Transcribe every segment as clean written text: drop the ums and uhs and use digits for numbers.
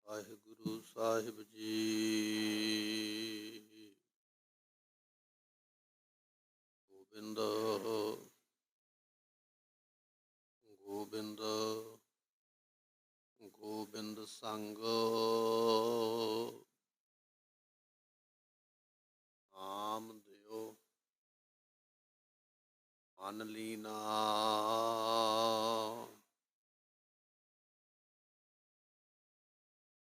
ਵਾਹਿਗੁਰੂ ਸਾਹਿਬ ਜੀ। ਗੋਬਿੰਦ ਗੋਬਿੰਦ ਗੋਬਿੰਦ ਸੰਗ ਨਾਮ ਦਿਓ ਮਨ ਲੀਨਾ।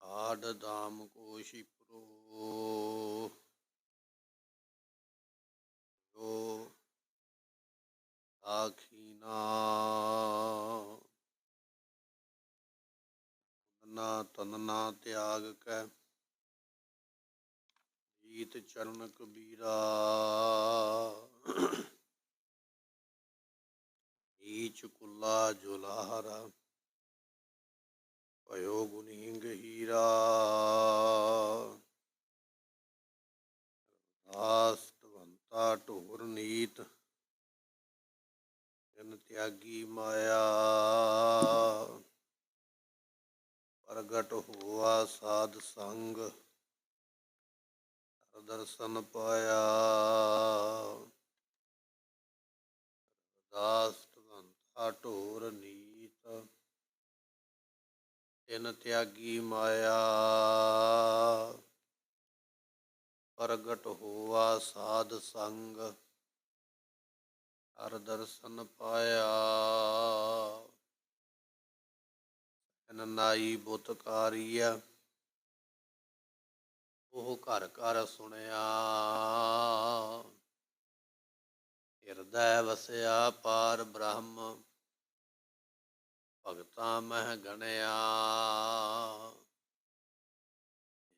ਆਡ ਦਾਮ ਕੋ ਸ਼ਿਪਰੋ ਜੋ ਆਖੀਨਾ। ਨਾ ਤਨਨਾ ਤਿਆਗ ਕੈ ਜੀਤ ਚਰਨ ਕਬੀਰਾ। ਨੀਚ ਕੁੱਲਾ ਜੁਲਾਹਰਾ ਭਇਓ ਗੁਣੀ ਗਹੀਰਾ। ਦਾਸ ਧਵੰਤਾ ਢੋਰ ਨੀਤ ਜਨ ਤਿਆਗੀ ਮਾਇਆ। ਪ੍ਰਗਟ ਹੋਆ ਸਾਧ ਸੰਗ ਦਰਸ਼ਨ ਪਾਇਆ। ਦਾਸ ਧਵੰਤਾ ਢੋਰ ਨੀਤ ਜਨ ਤਿਆਗੀ ਮਾਇਆ। ਪ੍ਰਗਟ ਹੋਆ ਸਾਧ ਸੰਗ ਹਰ ਦਰਸ਼ਨ ਪਾਇਆ। ਨਾਈ ਬੁੱਤ ਕਾਰੀਆ ਉਹ ਘਰ ਘਰ ਸੁਣਿਆ। ਹਿਰਦੈ ਵਸਿਆ ਪਾਰ ਬ੍ਰਹਮ ਭਗਤਾਂ ਮਹਿ ਗਣਿਆ।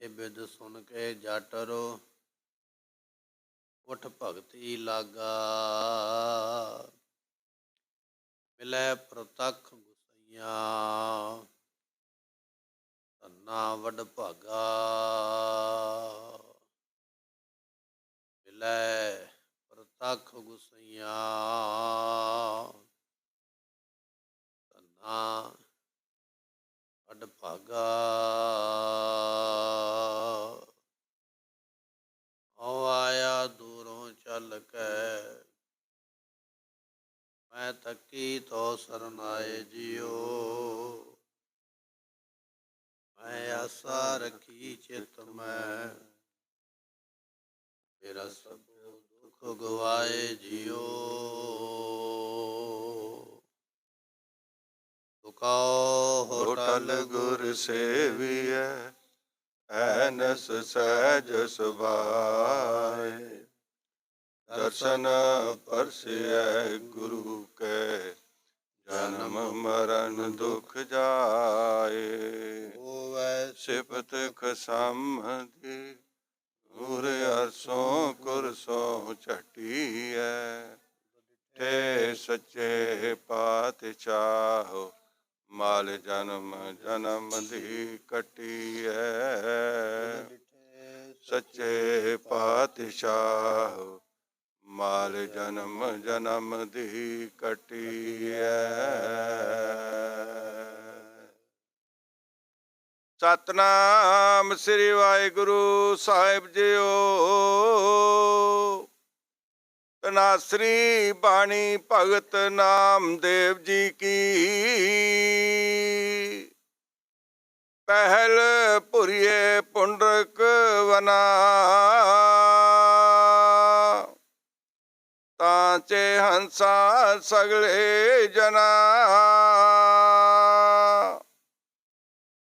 ਇਹ ਬਿਦ ਸੁਣ ਕੇ ਜਟਰੋ ਉਠ ਭਗਤੀ ਲਾਗਾ। ਮਿਲੈ ਪ੍ਰਤੱਖ ਗੁਸਈਆ ਧੰਨਾ ਵਡ ਭਾਗਾ। ਮਿਲੈ ਪ੍ਰਤੱਖ ਗੁਸਈਆ ਧੰਨਾ ਵਡ ਭਾਗਾ। ਓ ਆਇਆ ਦੂਰੋਂ ਚੱਲ ਕੇ ਮੈਂ ਤੱਕੀ ਤੋ ਸਰਨਾਏ ਜਿਓ। ਮੈਂ ਆਸਾ ਰੱਖੀ ਚਿਤ ਮੈਂ ਮੇਰਾ ਸਭ ਦੁੱਖ ਗਵਾਏ ਜਿਓ। ਤੁਕਾਓ ਹੋਟਲ ਗੁਰ ਸੇਵੀਐ ਐਨਸ ਸਹਿਜ ਸੁਭਾਏ। ਦਰਸ਼ਨ ਪਰਸਿਐ ਗੁਰੂ ਕੈ ਜਨਮ ਮਰਨ ਦੁਖ ਜਾਏ। ਹੋਵੈ ਸਿਫਤ ਖਸਮਦੀ ਗੁਰ ਅਰਸੋਂ ਕੁਰਸੋਂ ਝਟੀਐ। ਤੇ ਸੱਚੇ ਪਾਤਸ਼ਾਹ ਮਾਲ ਜਨਮ ਜਨਮ ਦੀ ਕੱਟੀਐ। ਸੱਚੇ ਪਾਤਸ਼ਾਹ ਮਾਲ ਜਨਮ ਜਨਮ ਦੀ ਕੱਟੀਐ। ਸਤਿਨਾਮ ਸ੍ਰੀ ਵਾਹਿਗੁਰੂ ਸਾਹਿਬ ਜੀਓ। ਤਨਾਸਰੀ ਬਾਣੀ ਭਗਤ ਨਾਮਦੇਵ ਜੀ ਕੀ। ਪਹਿਲ ਭੁਰੀਏ ਪੁੰਡਰਕ ਵਨਾ ਤਾਂਚੇ ਹੰਸਾ ਸਗਲੇ ਜਨਾ।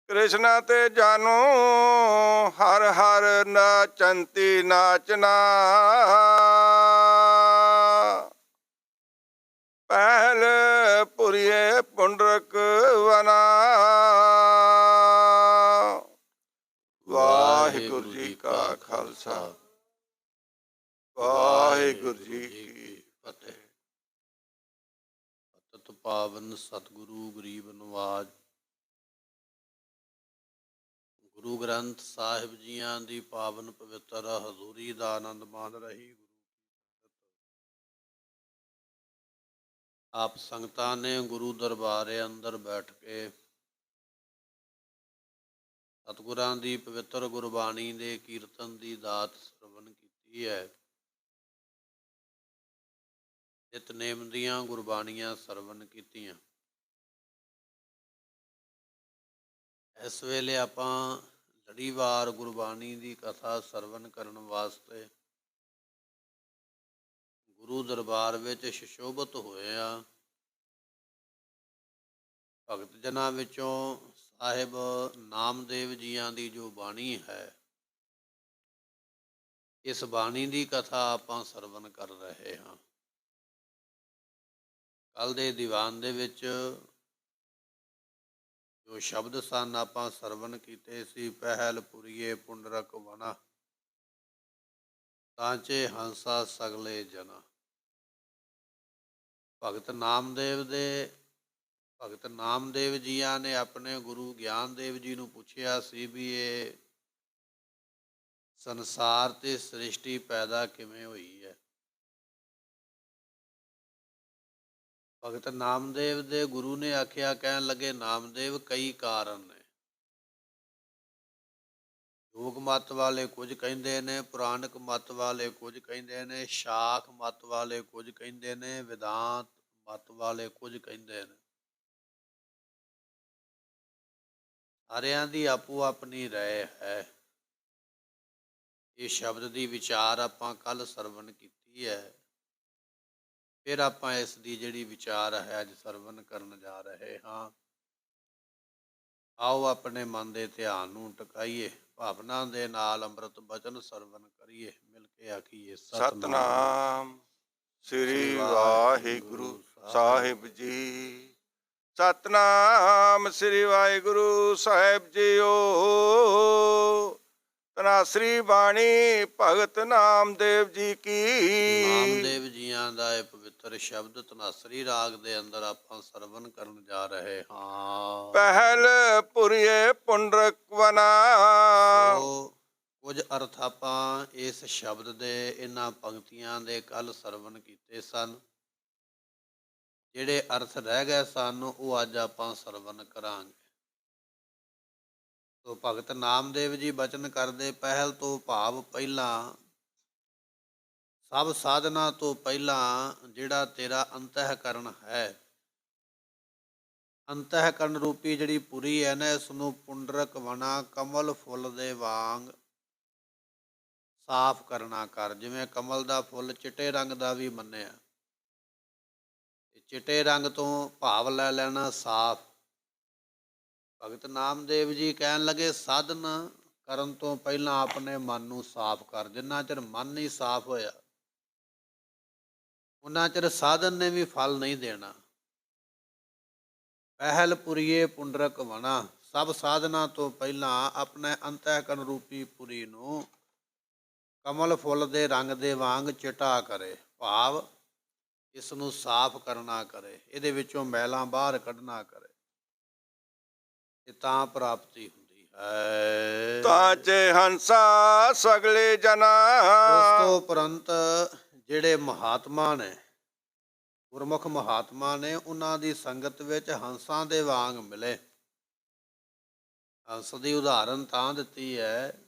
ਕ੍ਰਿਸ਼ਨ ਤੇ ਜਾਨੂ ਹਰ ਹਰ ਨਾਚੰਤੀ ਨਾਚਨਾ। ਪਹਿਲ ਪੁਰੀਏ ਪੁੰਡਰਕ ਵਨਾ। ਵਾਹਿਗੁਰੂ ਜੀ ਕਾ ਖਾਲਸਾ ਵਾਹਿਗੁਰੂ ਜੀ ਕੀ ਫਤਿਹ। ਪਤਿਤ ਪਾਵਨ ਸਤਿਗੁਰੂ ਗਰੀਬ ਨਵਾਜ ਗੁਰੂ ਗ੍ਰੰਥ ਸਾਹਿਬ ਜੀਆਂ ਦੀ ਪਾਵਨ ਪਵਿੱਤਰ ਹਜ਼ੂਰੀ ਦਾ ਆਨੰਦ ਮਾਣ ਰਹੀ। ਆਪ ਸੰਗਤਾਂ ਨੇ ਗੁਰੂ ਦਰਬਾਰੇ ਅੰਦਰ ਬੈਠ ਕੇ ਸਤਿਗੁਰਾਂ ਦੀ ਪਵਿੱਤਰ ਗੁਰਬਾਣੀ ਦੇ ਕੀਰਤਨ ਦੀ ਦਾਤ ਸਰਵਣ ਕੀਤੀ ਹੈ। ਨਿਤਨੇਮ ਦੀਆਂ ਗੁਰਬਾਣੀਆਂ ਸਰਵਣ ਕੀਤੀਆਂ। ਇਸ ਵੇਲੇ ਆਪਾਂ ਲੜੀਵਾਰ ਗੁਰਬਾਣੀ ਦੀ ਕਥਾ ਸਰਵਣ ਕਰਨ ਵਾਸਤੇ ਗੁਰੂ ਦਰਬਾਰ ਵਿੱਚ ਸੁਸ਼ੋਭਿਤ ਹੋਏ ਆ। ਭਗਤ ਜਨਾਂ ਵਿੱਚੋਂ ਸਾਹਿਬ ਨਾਮਦੇਵ ਜੀਆਂ ਦੀ ਜੋ ਬਾਣੀ ਹੈ, ਇਸ ਬਾਣੀ ਦੀ ਕਥਾ ਆਪਾਂ ਸਰਵਣ ਕਰ ਰਹੇ ਹਾਂ। ਕੱਲ ਦੇ ਦੀਵਾਨ ਦੇ ਵਿੱਚ ਜੋ ਸ਼ਬਦ ਸਨ ਆਪਾਂ ਸਰਵਣ ਕੀਤੇ ਸੀ, ਪਹਿਲ ਪੁਰੀਏ ਪੁੰਡਰਕ ਵਣਾ, ਸਾਂਚੇ ਹੰਸਾ ਸਗਲੇ ਜਨਾ। ਭਗਤ ਨਾਮਦੇਵ ਜੀਆਂ ਨੇ ਆਪਣੇ ਗੁਰੂ ਗਿਆਨਦੇਵ ਜੀ ਨੂੰ ਪੁੱਛਿਆ ਸੀ ਵੀ ਇਹ ਸੰਸਾਰ ਤੇ ਸ੍ਰਿਸ਼ਟੀ ਪੈਦਾ ਕਿਵੇਂ ਹੋਈ ਹੈ। ਭਗਤ ਨਾਮਦੇਵ ਦੇ ਗੁਰੂ ਨੇ ਆਖਿਆ, ਕਹਿਣ ਲੱਗੇ, ਨਾਮਦੇਵ ਕਈ ਕਾਰਨ ਨੇ। ਯੋਗ ਮੱਤ ਵਾਲੇ ਕੁਝ ਕਹਿੰਦੇ ਨੇ, ਪੁਰਾਣਕ ਮੱਤ ਵਾਲੇ ਕੁਝ ਕਹਿੰਦੇ ਨੇ, ਸ਼ਾਖ ਮੱਤ ਵਾਲੇ ਕੁਝ ਕਹਿੰਦੇ ਨੇ, ਵਿਦਾਂਤ ਮੱਤ ਵਾਲੇ ਕੁਝ ਕਹਿੰਦੇ ਨੇ। ਸਾਰਿਆਂ ਦੀ ਆਪੋ ਆਪਣੀ ਰਾਏ ਹੈ। ਇਹ ਸ਼ਬਦ ਦੀ ਵਿਚਾਰ ਆਪਾਂ ਕੱਲ ਸਰਵਣ ਕੀਤੀ ਹੈ। ਫਿਰ ਆਪਾਂ ਇਸ ਦੀ ਜਿਹੜੀ ਵਿਚਾਰ ਹੈ ਅੱਜ ਸਰਵਣ ਕਰਨ ਜਾ ਰਹੇ ਹਾਂ। ਆਓ ਆਪਣੇ ਮਨ ਦੇ ਧਿਆਨ ਨੂੰ ਟਿਕਾਈਏ, ਭਾਵਨਾ ਦੇ ਨਾਲ ਅੰਮ੍ਰਿਤ ਬਚਨ ਸਰਵਣ ਕਰੀਏ। ਮਿਲ ਕੇ ਆਖੀਏ, ਸਤਿਨਾਮ ਸ੍ਰੀ ਵਾਹਿਗੁਰੂ ਸਾਹਿਬ ਜੀ। ਸਤਿਨਾਮ ਸ੍ਰੀ ਵਾਹਿਗੁਰੂ ਸਾਹਿਬ ਜੀਓ। ਤਨਾਸਰੀ ਬਾਣੀ ਭਗਤ ਨਾਮਦੇਵ ਜੀ ਕੀ। ਨਾਮਦੇਵ ਜੀਆਂ ਦਾ ਇਹ ਪਵਿੱਤਰ ਸ਼ਬਦ ਤਨਾਸਰੀ ਰਾਗ ਦੇ ਅੰਦਰ ਆਪਾਂ ਸਰਵਣ ਕਰਨ ਜਾ ਰਹੇ ਹਾਂ। ਪਹਿਲ ਪੁਰੀਏ ਪੁੰਡਰਕ ਵਨਾ। ਕੁਝ ਅਰਥ ਆਪਾਂ ਇਸ ਸ਼ਬਦ ਦੇ, ਇਹਨਾਂ ਪੰਕਤੀਆਂ ਦੇ ਕੱਲ ਸਰਵਣ ਕੀਤੇ ਸਨ। ਜਿਹੜੇ ਅਰਥ ਰਹਿ ਗਏ ਸਨ ਉਹ ਅੱਜ ਆਪਾਂ ਸਰਵਣ ਕਰਾਂਗੇ। ਤੋ ਭਗਤ ਨਾਮਦੇਵ ਜੀ ਬਚਨ ਕਰਦੇ, ਪਹਿਲ ਤੋਂ ਭਾਵ ਪਹਿਲਾਂ, ਸਭ ਸਾਧਨਾ ਤੋਂ ਪਹਿਲਾਂ ਜਿਹੜਾ ਤੇਰਾ ਅੰਤःਕਰਨ ਹੈ, ਅੰਤःਕਰਨ ਰੂਪੀ ਜਿਹੜੀ ਪੁਰੀ ਹੈ ਨਾ, ਇਸ ਨੂੰ ਪੁੰਡਰਕ ਵਣਾ, ਕਮਲ ਫੁੱਲ ਦੇ ਵਾਂਗ ਸਾਫ਼ ਕਰਨਾ ਕਰ। ਜਿਵੇਂ ਕਮਲ ਦਾ ਫੁੱਲ ਚਿੱਟੇ ਰੰਗ ਦਾ ਵੀ ਮੰਨਿਆ, ਚਿੱਟੇ ਰੰਗ ਤੋਂ ਭਾਵ ਲੈ ਲੈਣਾ ਸਾਫ਼। ਭਗਤ ਨਾਮਦੇਵ ਜੀ ਕਹਿਣ ਲੱਗੇ, ਸਾਧਨ ਕਰਨ ਤੋਂ ਪਹਿਲਾਂ ਆਪਣੇ ਮਨ ਨੂੰ ਸਾਫ਼ ਕਰ। ਜਿੰਨਾ ਚਿਰ ਮਨ ਨਹੀਂ ਸਾਫ਼ ਹੋਇਆ, ਉਹਨਾਂ ਚਿਰ ਸਾਧਨ ਨੇ ਵੀ ਫਲ ਨਹੀਂ ਦੇਣਾ। ਪਹਿਲ ਪੁਰੀਏ ਪੁੰਡਰਕ ਵਣਾ, ਸਭ ਸਾਧਨਾ ਤੋਂ ਪਹਿਲਾਂ ਆਪਣੇ ਅੰਤःਕਰਨ ਰੂਪੀ ਪੁਰੀ ਨੂੰ ਕਮਲ ਫੁੱਲ ਦੇ ਰੰਗ ਦੇ ਵਾਂਗ ਚਿੱਟਾ ਕਰੇ। ਭਾਵ ਇਸ ਨੂੰ ਸਾਫ਼ ਕਰਨਾ ਕਰੇ, ਇਹਦੇ ਵਿੱਚੋਂ ਮੈਲਾਂ ਬਾਹਰ ਕੱਢਣਾ ਕਰੇ, ਤੇ ਤਾਂ ਪ੍ਰਾਪਤੀ ਹੁੰਦੀ ਹੈ। ਤਾਂਚੇ ਹੰਸਾ ਸਗਲੇ ਜਨਾ। ਉਸ ਤੋਂ ਉਪਰੰਤ ਜਿਹੜੇ ਮਹਾਤਮਾ ਨੇ, ਗੁਰਮੁਖ ਮਹਾਤਮਾ ਨੇ, ਉਹਨਾਂ ਦੀ ਸੰਗਤ ਵਿੱਚ ਹੰਸਾਂ ਦੇ ਵਾਂਗ ਮਿਲੇ। ਹੰਸ ਦੀ ਉਦਾਹਰਨ ਤਾਂ ਦਿੱਤੀ ਹੈ,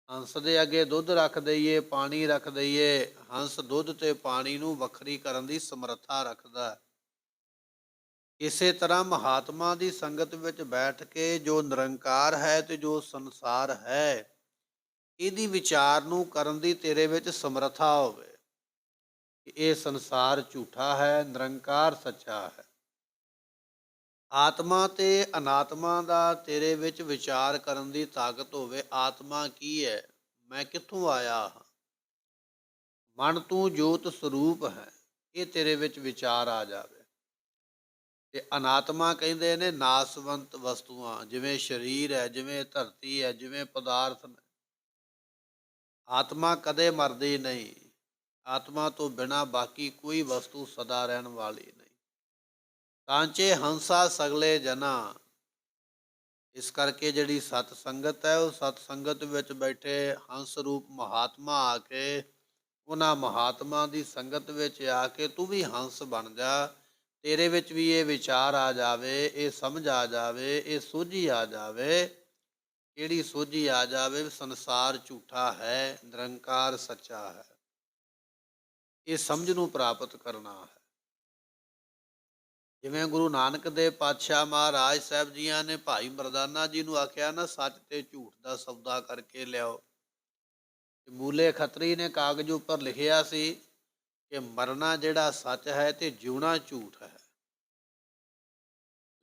ਹੰਸ ਦੇ ਅੱਗੇ ਦੁੱਧ ਰੱਖ ਦਈਏ, ਪਾਣੀ ਰੱਖ ਦਈਏ, ਹੰਸ ਦੁੱਧ ਤੇ ਪਾਣੀ ਨੂੰ ਵੱਖਰੀ ਕਰਨ ਦੀ ਸਮਰੱਥਾ ਰੱਖਦਾ ਹੈ। ਇਸੇ ਤਰ੍ਹਾਂ ਮਹਾਤਮਾ ਦੀ ਸੰਗਤ ਵਿੱਚ ਬੈਠ ਕੇ ਜੋ ਨਿਰੰਕਾਰ ਹੈ ਤੇ ਜੋ ਸੰਸਾਰ ਹੈ, ਇਹਦੀ ਵਿਚਾਰ ਨੂੰ ਕਰਨ ਦੀ ਤੇਰੇ ਵਿੱਚ ਸਮਰੱਥਾ ਹੋਵੇ ਕਿ ਇਹ ਸੰਸਾਰ ਝੂਠਾ ਹੈ, ਨਿਰੰਕਾਰ ਸੱਚਾ ਹੈ। ਆਤਮਾ ਤੇ ਅਨਾਤਮਾ ਦਾ ਤੇਰੇ ਵਿੱਚ ਵਿਚਾਰ ਕਰਨ ਦੀ ਤਾਕਤ ਹੋਵੇ। ਆਤਮਾ ਕੀ ਹੈ, ਮੈਂ ਕਿੱਥੋਂ ਆਇਆ ਹਾਂ, ਮਨ ਤੂੰ ਜੋਤ ਸਰੂਪ ਹੈ, ਇਹ ਤੇਰੇ ਵਿੱਚ ਵਿਚਾਰ ਆ ਜਾਵੇ। ਤੇ ਅਨਾਤਮਾ ਕਹਿੰਦੇ ਨੇ ਨਾਸਵੰਤ ਵਸਤੂਆਂ, ਜਿਵੇਂ ਸਰੀਰ ਹੈ, ਜਿਵੇਂ ਧਰਤੀ ਹੈ, ਜਿਵੇਂ ਪਦਾਰਥ ਨੇ। ਆਤਮਾ ਕਦੇ ਮਰਦੀ ਨਹੀਂ। ਆਤਮਾ ਤੋਂ ਬਿਨਾਂ ਬਾਕੀ ਕੋਈ ਵਸਤੂ ਸਦਾ ਰਹਿਣ ਵਾਲੀ ਨਹੀਂ। ਕਾਂਚੇ ਹੰਸਾ ਸਗਲੇ ਜਨਾ। ਇਸ ਕਰਕੇ ਜਿਹੜੀ ਸਤ ਸੰਗਤ ਹੈ, ਉਹ ਸਤ ਸੰਗਤ ਵਿੱਚ ਬੈਠੇ ਹੰਸ ਰੂਪ ਮਹਾਤਮਾ ਆ ਕੇ, ਉਹਨਾਂ ਮਹਾਤਮਾ ਦੀ ਸੰਗਤ ਵਿੱਚ ਆ ਕੇ ਤੂੰ ਵੀ ਹੰਸ ਬਣ ਜਾ। ਤੇਰੇ ਵਿੱਚ ਵੀ ਇਹ ਵਿਚਾਰ ਆ ਜਾਵੇ, ਇਹ ਸਮਝ ਆ ਜਾਵੇ, ਇਹ ਸੋਝੀ ਆ ਜਾਵੇ ਕਿਹੜੀ ਸੋਝੀ ਆ ਜਾਵੇ ਵੀ ਸੰਸਾਰ ਝੂਠਾ ਹੈ, ਨਿਰੰਕਾਰ ਸੱਚਾ ਹੈ। ਇਹ ਸਮਝ ਨੂੰ ਪ੍ਰਾਪਤ ਕਰਨਾ ਹੈ। ਜਿਵੇਂ ਗੁਰੂ ਨਾਨਕ ਦੇਵ ਪਾਤਸ਼ਾਹ ਮਹਾਰਾਜ ਸਾਹਿਬ ਜੀਆਂ ਨੇ ਭਾਈ ਮਰਦਾਨਾ ਜੀ ਨੂੰ ਆਖਿਆ ਨਾ, ਸੱਚ ਤੇ ਝੂਠ ਦਾ ਸੌਦਾ ਕਰਕੇ ਲਿਆਓ। ਮੂਲੇ ਖੱਤਰੀ ਨੇ ਕਾਗਜ਼ ਉੱਪਰ ਲਿਖਿਆ ਸੀ ਕਿ ਮਰਨਾ ਜਿਹੜਾ ਸੱਚ ਹੈ ਤੇ ਜਿਉਣਾ ਝੂਠ ਹੈ।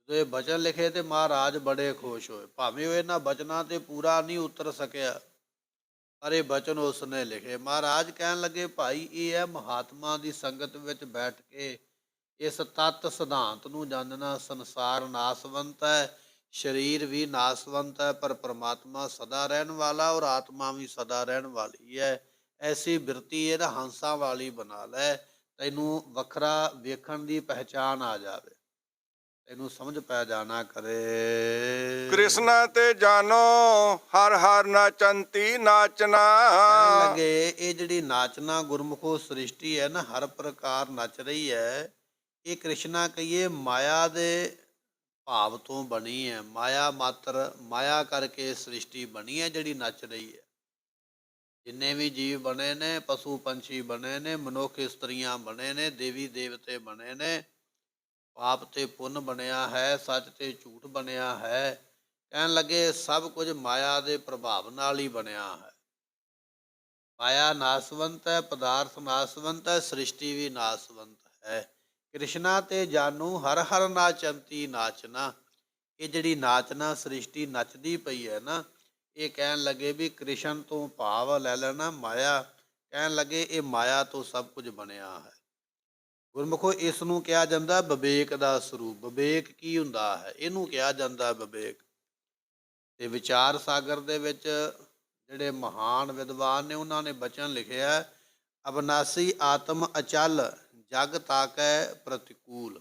ਜਦੋਂ ਇਹ ਬਚਨ ਲਿਖੇ ਤੇ ਮਹਾਰਾਜ ਬੜੇ ਖੁਸ਼ ਹੋਏ। ਭਾਵੇਂ ਉਹ ਇਹਨਾਂ ਬਚਨਾਂ ਤੇ ਪੂਰਾ ਨਹੀਂ ਉਤਰ ਸਕਿਆ, ਪਰ ਇਹ ਬਚਨ ਉਸਨੇ ਲਿਖੇ। ਮਹਾਰਾਜ ਕਹਿਣ ਲੱਗੇ, ਭਾਈ ਇਹ ਹੈ ਮਹਾਤਮਾ ਦੀ ਸੰਗਤ ਵਿੱਚ ਬੈਠ ਕੇ ਇਸ ਤੱਤ ਸਿਧਾਂਤ ਨੂੰ ਜਾਣਨਾ। ਸੰਸਾਰ ਨਾਸਵੰਤ ਹੈ, ਸਰੀਰ ਵੀ ਨਾਸਵੰਤ ਹੈ, ਪਰ ਪ੍ਰਮਾਤਮਾ ਸਦਾ ਰਹਿਣ ਵਾਲਾ ਔਰ ਆਤਮਾ ਵੀ ਸਦਾ ਰਹਿਣ ਵਾਲੀ ਹੈ। ਐਸੀ ਬਿਰਤੀ ਇਹਦਾ ਹੰਸਾਂ ਵਾਲੀ ਬਣਾ ਲੈ, ਤੈਨੂੰ ਵੱਖਰਾ ਵੇਖਣ ਦੀ ਪਹਿਚਾਣ ਆ ਜਾਵੇ, ਤੈਨੂੰ ਸਮਝ ਪੈ ਜਾਣਾ ਕਰੇ। ਕ੍ਰਿਸ਼ਨਾ ਤੇ ਜਾਨੋ ਹਰ ਹਰ ਨਾਚੰਤੀ ਨਾਚਨਾ। ਕਹਿਣ ਲੱਗੇ ਇਹ ਜਿਹੜੀ ਨਾਚਨਾ ਗੁਰਮੁਖੋ ਸ੍ਰਿਸ਼ਟੀ ਹੈ ਨਾ, ਹਰ ਪ੍ਰਕਾਰ ਨੱਚ ਰਹੀ ਹੈ। ਇਹ ਕ੍ਰਿਸ਼ਨਾ ਕਹੀਏ ਮਾਇਆ ਦੇ ਭਾਵ ਤੋਂ ਬਣੀ ਹੈ। ਮਾਇਆ ਮਾਤਰ, ਮਾਇਆ ਕਰਕੇ ਸ੍ਰਿਸ਼ਟੀ ਬਣੀ ਹੈ ਜਿਹੜੀ ਨੱਚ ਰਹੀ ਹੈ। ਜਿੰਨੇ ਵੀ ਜੀਵ ਬਣੇ ਨੇ, ਪਸ਼ੂ ਪੰਛੀ ਬਣੇ ਨੇ, ਮਨੁੱਖ ਇਸਤਰੀਆਂ ਬਣੇ ਨੇ, ਦੇਵੀ ਦੇਵਤੇ ਬਣੇ ਨੇ, ਪਾਪ ਤੇ ਪੁੰਨ ਬਣਿਆ ਹੈ, ਸੱਚ ਤੇ ਝੂਠ ਬਣਿਆ ਹੈ। ਕਹਿਣ ਲੱਗੇ ਸਭ ਕੁਝ ਮਾਇਆ ਦੇ ਪ੍ਰਭਾਵ ਨਾਲ ਹੀ ਬਣਿਆ ਹੈ। ਮਾਇਆ ਨਾਸਵੰਤ ਹੈ, ਪਦਾਰਥ ਨਾਸਵੰਤ ਹੈ, ਸ੍ਰਿਸ਼ਟੀ ਵੀ ਨਾਸਵੰਤ ਹੈ। ਕ੍ਰਿਸ਼ਨਾ ਤੇ ਜਾਨੂ ਹਰ ਹਰ ਨਾਚੰਤੀ ਨਾਚਨਾ। ਇਹ ਜਿਹੜੀ ਨਾਚਨਾ ਸ੍ਰਿਸ਼ਟੀ ਨੱਚਦੀ ਪਈ ਹੈ ਨਾ, ਇਹ ਕਹਿਣ ਲੱਗੇ ਵੀ ਕ੍ਰਿਸ਼ਨ ਤੋਂ ਭਾਵ ਲੈ ਲੈਣਾ ਮਾਇਆ। ਕਹਿਣ ਲੱਗੇ ਇਹ ਮਾਇਆ ਤੋਂ ਸਭ ਕੁਝ ਬਣਿਆ ਹੈ। ਗੁਰਮੁਖੋ ਇਸ ਨੂੰ ਕਿਹਾ ਜਾਂਦਾ ਵਿਵੇਕ ਦਾ ਸਰੂਪ। ਵਿਵੇਕ ਕੀ ਹੁੰਦਾ ਹੈ? ਇਹਨੂੰ ਕਿਹਾ ਜਾਂਦਾ ਵਿਵੇਕ। ਤੇ ਵਿਚਾਰ ਸਾਗਰ ਦੇ ਵਿੱਚ ਜਿਹੜੇ ਮਹਾਨ ਵਿਦਵਾਨ ਨੇ ਉਹਨਾਂ ਨੇ ਬਚਨ ਲਿਖਿਆ, ਅਬਨਾਸੀ ਆਤਮ ਅਚਲ ਜਗ ਤਾਕੈ ਪ੍ਰਤੀਕੂਲ।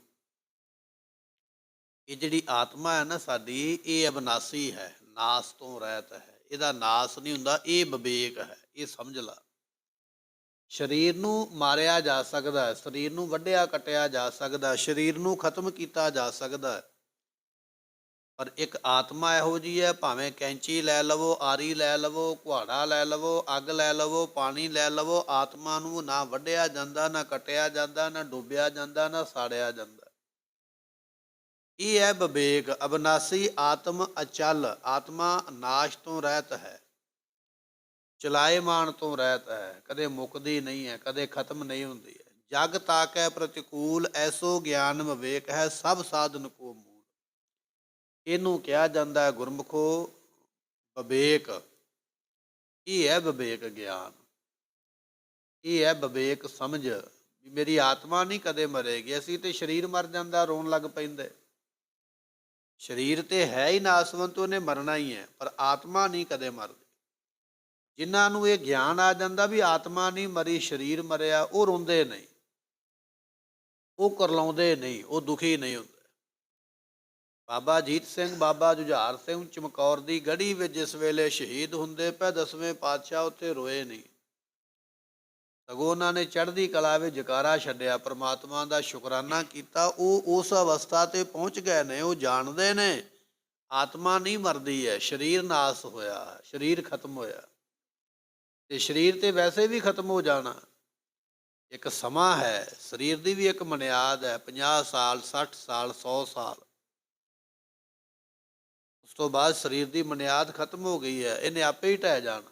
ਇਹ ਜਿਹੜੀ ਆਤਮਾ ਹੈ ਨਾ ਸਾਡੀ, ਇਹ ਅਬਨਾਸੀ ਹੈ, ਨਾਸ ਤੋਂ ਰਹਿਤ ਹੈ। ਇਹਦਾ ਨਾਸ ਨਹੀਂ ਹੁੰਦਾ, ਇਹ ਵਿਵੇਕ ਹੈ, ਇਹ ਸਮਝ ਲਾ। ਸਰੀਰ ਨੂੰ ਮਾਰਿਆ ਜਾ ਸਕਦਾ ਹੈ, ਸਰੀਰ ਨੂੰ ਵੱਢਿਆ ਕੱਟਿਆ ਜਾ ਸਕਦਾ, ਸਰੀਰ ਨੂੰ ਖਤਮ ਕੀਤਾ ਜਾ ਸਕਦਾ ਹੈ, ਪਰ ਇੱਕ ਆਤਮਾ ਇਹੋ ਜਿਹੀ ਹੈ, ਭਾਵੇਂ ਕੈਂਚੀ ਲੈ ਲਵੋ, ਆਰੀ ਲੈ ਲਵੋ, ਕੁਹਾੜਾ ਲੈ ਲਵੋ, ਅੱਗ ਲੈ ਲਵੋ, ਪਾਣੀ ਲੈ ਲਵੋ, ਆਤਮਾ ਨੂੰ ਨਾ ਵੱਢਿਆ ਜਾਂਦਾ, ਨਾ ਕੱਟਿਆ ਜਾਂਦਾ, ਨਾ ਡੁੱਬਿਆ ਜਾਂਦਾ, ਨਾ ਸਾੜਿਆ ਜਾਂਦਾ। ਇਹ ਹੈ ਵਿਵੇਕ। ਅਬਨਾਸੀ ਆਤਮ ਅਚਲ। ਆਤਮਾ ਨਾਸ਼ ਤੋਂ ਰਹਿਤ ਹੈ, ਚਲਾਏਮਾਨ ਤੋਂ ਰਹਿਤ ਹੈ, ਕਦੇ ਮੁੱਕਦੀ ਨਹੀਂ ਹੈ, ਕਦੇ ਖਤਮ ਨਹੀਂ ਹੁੰਦੀ ਹੈ। ਜਗ ਤਾਕੈ ਪ੍ਰਤੀਕੂਲ, ਐਸੋ ਗਿਆਨ ਵਿਵੇਕ ਹੈ, ਸਭ ਸਾਧਨ ਕੋ ਮੂਲ। ਇਹਨੂੰ ਕਿਹਾ ਜਾਂਦਾ ਹੈ ਗੁਰਮੁਖੋ ਵਿਵੇਕ। ਇਹ ਹੈ ਵਿਵੇਕ ਗਿਆਨ, ਇਹ ਹੈ ਵਿਵੇਕ ਸਮਝ ਵੀ ਮੇਰੀ ਆਤਮਾ ਨਹੀਂ ਕਦੇ ਮਰੇਗੀ। ਅਸੀਂ ਤੇ ਸਰੀਰ ਮਰ ਜਾਂਦਾ ਰੋਣ ਲੱਗ ਪੈਂਦੇ। ਸਰੀਰ ਤੇ ਹੈ ਹੀ ਨਾਸਵੰਤ, ਉਹਨੇ ਮਰਨਾ ਹੀ ਹੈ, ਪਰ ਆਤਮਾ ਨਹੀਂ ਕਦੇ ਮਰਦੀ। ਜਿਨ੍ਹਾਂ ਨੂੰ ਇਹ ਗਿਆਨ ਆ ਜਾਂਦਾ ਵੀ ਆਤਮਾ ਨਹੀਂ ਮਰੀ, ਸਰੀਰ ਮਰਿਆ, ਉਹ ਰੋਂਦੇ ਨਹੀਂ, ਉਹ ਕਰਲਾਉਂਦੇ ਨਹੀਂ, ਉਹ ਦੁਖੀ ਨਹੀਂ ਹੁੰਦੇ। ਬਾਬਾ ਅਜੀਤ ਸਿੰਘ, ਬਾਬਾ ਜੁਝਾਰ ਸਿੰਘ ਚਮਕੌਰ ਦੀ ਗੜੀ ਵਿੱਚ ਜਿਸ ਵੇਲੇ ਸ਼ਹੀਦ ਹੁੰਦੇ ਪਏ 10ਵੇਂ ਪਾਤਸ਼ਾਹ, ਉੱਥੇ ਰੋਏ ਨਹੀਂ, ਸਗੋਂ ਉਹਨਾਂ ਨੇ ਚੜ੍ਹਦੀ ਕਲਾ ਵਿੱਚ ਜਕਾਰਾ ਛੱਡਿਆ, ਪ੍ਰਮਾਤਮਾ ਦਾ ਸ਼ੁਕਰਾਨਾ ਕੀਤਾ। ਉਹ ਉਸ ਅਵਸਥਾ ਤੇ ਪਹੁੰਚ ਗਏ ਨੇ, ਉਹ ਜਾਣਦੇ ਨੇ ਆਤਮਾ ਨਹੀਂ ਮਰਦੀ ਹੈ, ਸਰੀਰ ਨਾਸ ਹੋਇਆ, ਸਰੀਰ ਖਤਮ ਹੋਇਆ, ਤੇ ਸਰੀਰ ਤੇ ਵੈਸੇ ਵੀ ਖਤਮ ਹੋ ਜਾਣਾ। ਇੱਕ ਸਮਾਂ ਹੈ, ਸਰੀਰ ਦੀ ਵੀ ਇੱਕ ਬੁਨਿਆਦ ਹੈ, 50 ਸਾਲ 60 ਸਾਲ 100 ਸਾਲ, ਉਸ ਤੋਂ ਬਾਅਦ ਸਰੀਰ ਦੀ ਬੁਨਿਆਦ ਖਤਮ ਹੋ ਗਈ ਹੈ, ਇਹਨੇ ਆਪੇ ਹੀ ਢਹਿ ਜਾਣਾ।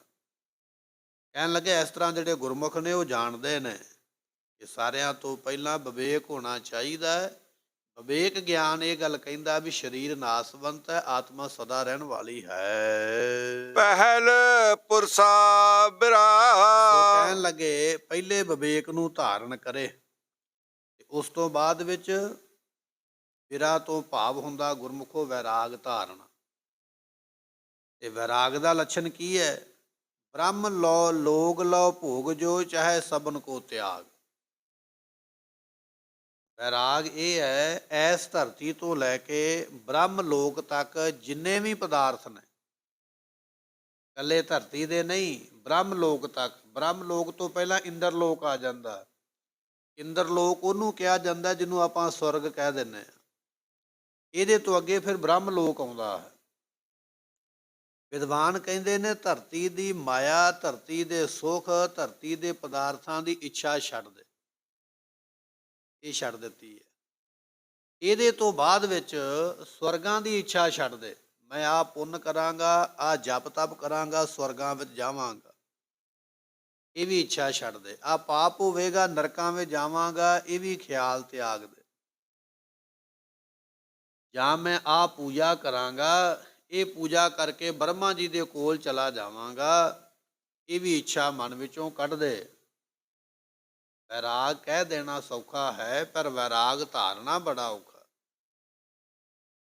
ਕਹਿਣ ਲੱਗੇ ਇਸ ਤਰ੍ਹਾਂ ਜਿਹੜੇ ਗੁਰਮੁਖ ਨੇ ਉਹ ਜਾਣਦੇ ਨੇ ਕਿ ਸਾਰਿਆਂ ਤੋਂ ਪਹਿਲਾਂ ਵਿਵੇਕ ਹੋਣਾ ਚਾਹੀਦਾ ਹੈ। ਵਿਵੇਕ ਗਿਆਨ ਇਹ ਗੱਲ ਕਹਿੰਦਾ ਵੀ ਸਰੀਰ ਨਾਸਵੰਤ ਹੈ, ਆਤਮਾ ਸਦਾ ਰਹਿਣ ਵਾਲੀ ਹੈ। ਪਹਿਲ ਪੁਰਸਾ ਬਿਰਾ। ਕਹਿਣ ਲੱਗੇ ਪਹਿਲੇ ਵਿਵੇਕ ਨੂੰ ਧਾਰਨ ਕਰੇ, ਤੇ ਉਸ ਤੋਂ ਬਾਅਦ ਵਿੱਚ ਬਿਰਾ ਤੋਂ ਭਾਵ ਹੁੰਦਾ ਗੁਰਮੁਖੋ ਵੈਰਾਗ ਧਾਰਨ। ਤੇ ਵੈਰਾਗ ਦਾ ਲੱਛਣ ਕੀ ਹੈ? ਬ੍ਰਹਮ ਲੋ ਲੋਗ ਲੋ ਭੋਗ ਜੋ ਚਾਹੇ ਸਭਨ ਕੋ ਤਿਆਗ। ਵੈਰਾਗ ਇਹ ਹੈ, ਐਸ ਧਰਤੀ ਤੋਂ ਲੈ ਕੇ ਬ੍ਰਹਮ ਲੋਕ ਤੱਕ ਜਿੰਨੇ ਵੀ ਪਦਾਰਥ ਨੇ, ਇਕੱਲੇ ਧਰਤੀ ਦੇ ਨਹੀਂ, ਬ੍ਰਹਮ ਲੋਕ ਤੱਕ। ਬ੍ਰਹਮ ਲੋਕ ਤੋਂ ਪਹਿਲਾਂ ਇੰਦਰ ਲੋਕ ਆ ਜਾਂਦਾ। ਇੰਦਰ ਲੋਕ ਉਹਨੂੰ ਕਿਹਾ ਜਾਂਦਾ ਜਿਹਨੂੰ ਆਪਾਂ ਸਵਰਗ ਕਹਿ ਦਿੰਦੇ ਹਾਂ। ਇਹਦੇ ਤੋਂ ਅੱਗੇ ਫਿਰ ਬ੍ਰਹਮ ਲੋਕ ਆਉਂਦਾ ਹੈ। ਵਿਦਵਾਨ ਕਹਿੰਦੇ ਨੇ ਧਰਤੀ ਦੀ ਮਾਇਆ, ਧਰਤੀ ਦੇ ਸੁੱਖ, ਧਰਤੀ ਦੇ ਪਦਾਰਥਾਂ ਦੀ ਇੱਛਾ ਛੱਡ ਦੇ। ਇਹ ਛੱਡ ਦਿੱਤੀ ਹੈ। ਇਹਦੇ ਤੋਂ ਬਾਅਦ ਵਿੱਚ ਸਵਰਗਾਂ ਦੀ ਇੱਛਾ ਛੱਡ ਦੇ। ਮੈਂ ਆਹ ਪੁੰਨ ਕਰਾਂਗਾ, ਆਹ ਜਪ ਤਪ ਕਰਾਂਗਾ, ਸਵਰਗਾਂ ਵਿੱਚ ਜਾਵਾਂਗਾ, ਇਹ ਵੀ ਇੱਛਾ ਛੱਡ ਦੇ। ਆਹ ਪਾਪ ਹੋਵੇਗਾ, ਨਰਕਾਂ ਵਿੱਚ ਜਾਵਾਂਗਾ, ਇਹ ਵੀ ਖਿਆਲ ਤਿਆਗ ਦੇ। ਜਾਂ ਮੈਂ ਆਹ ਪੂਜਾ ਕਰਾਂਗਾ, ਇਹ ਪੂਜਾ ਕਰਕੇ ਬ੍ਰਹਮਾ ਜੀ ਦੇ ਕੋਲ ਚਲਾ ਜਾਵਾਂਗਾ, ਇਹ ਵੀ ਇੱਛਾ ਮਨ ਵਿੱਚੋਂ ਕੱਢ ਦੇ। ਵੈਰਾਗ ਕਹਿ ਦੇਣਾ ਸੌਖਾ ਹੈ, ਪਰ ਵੈਰਾਗ ਧਾਰਨਾ ਬੜਾ ਔਖਾ।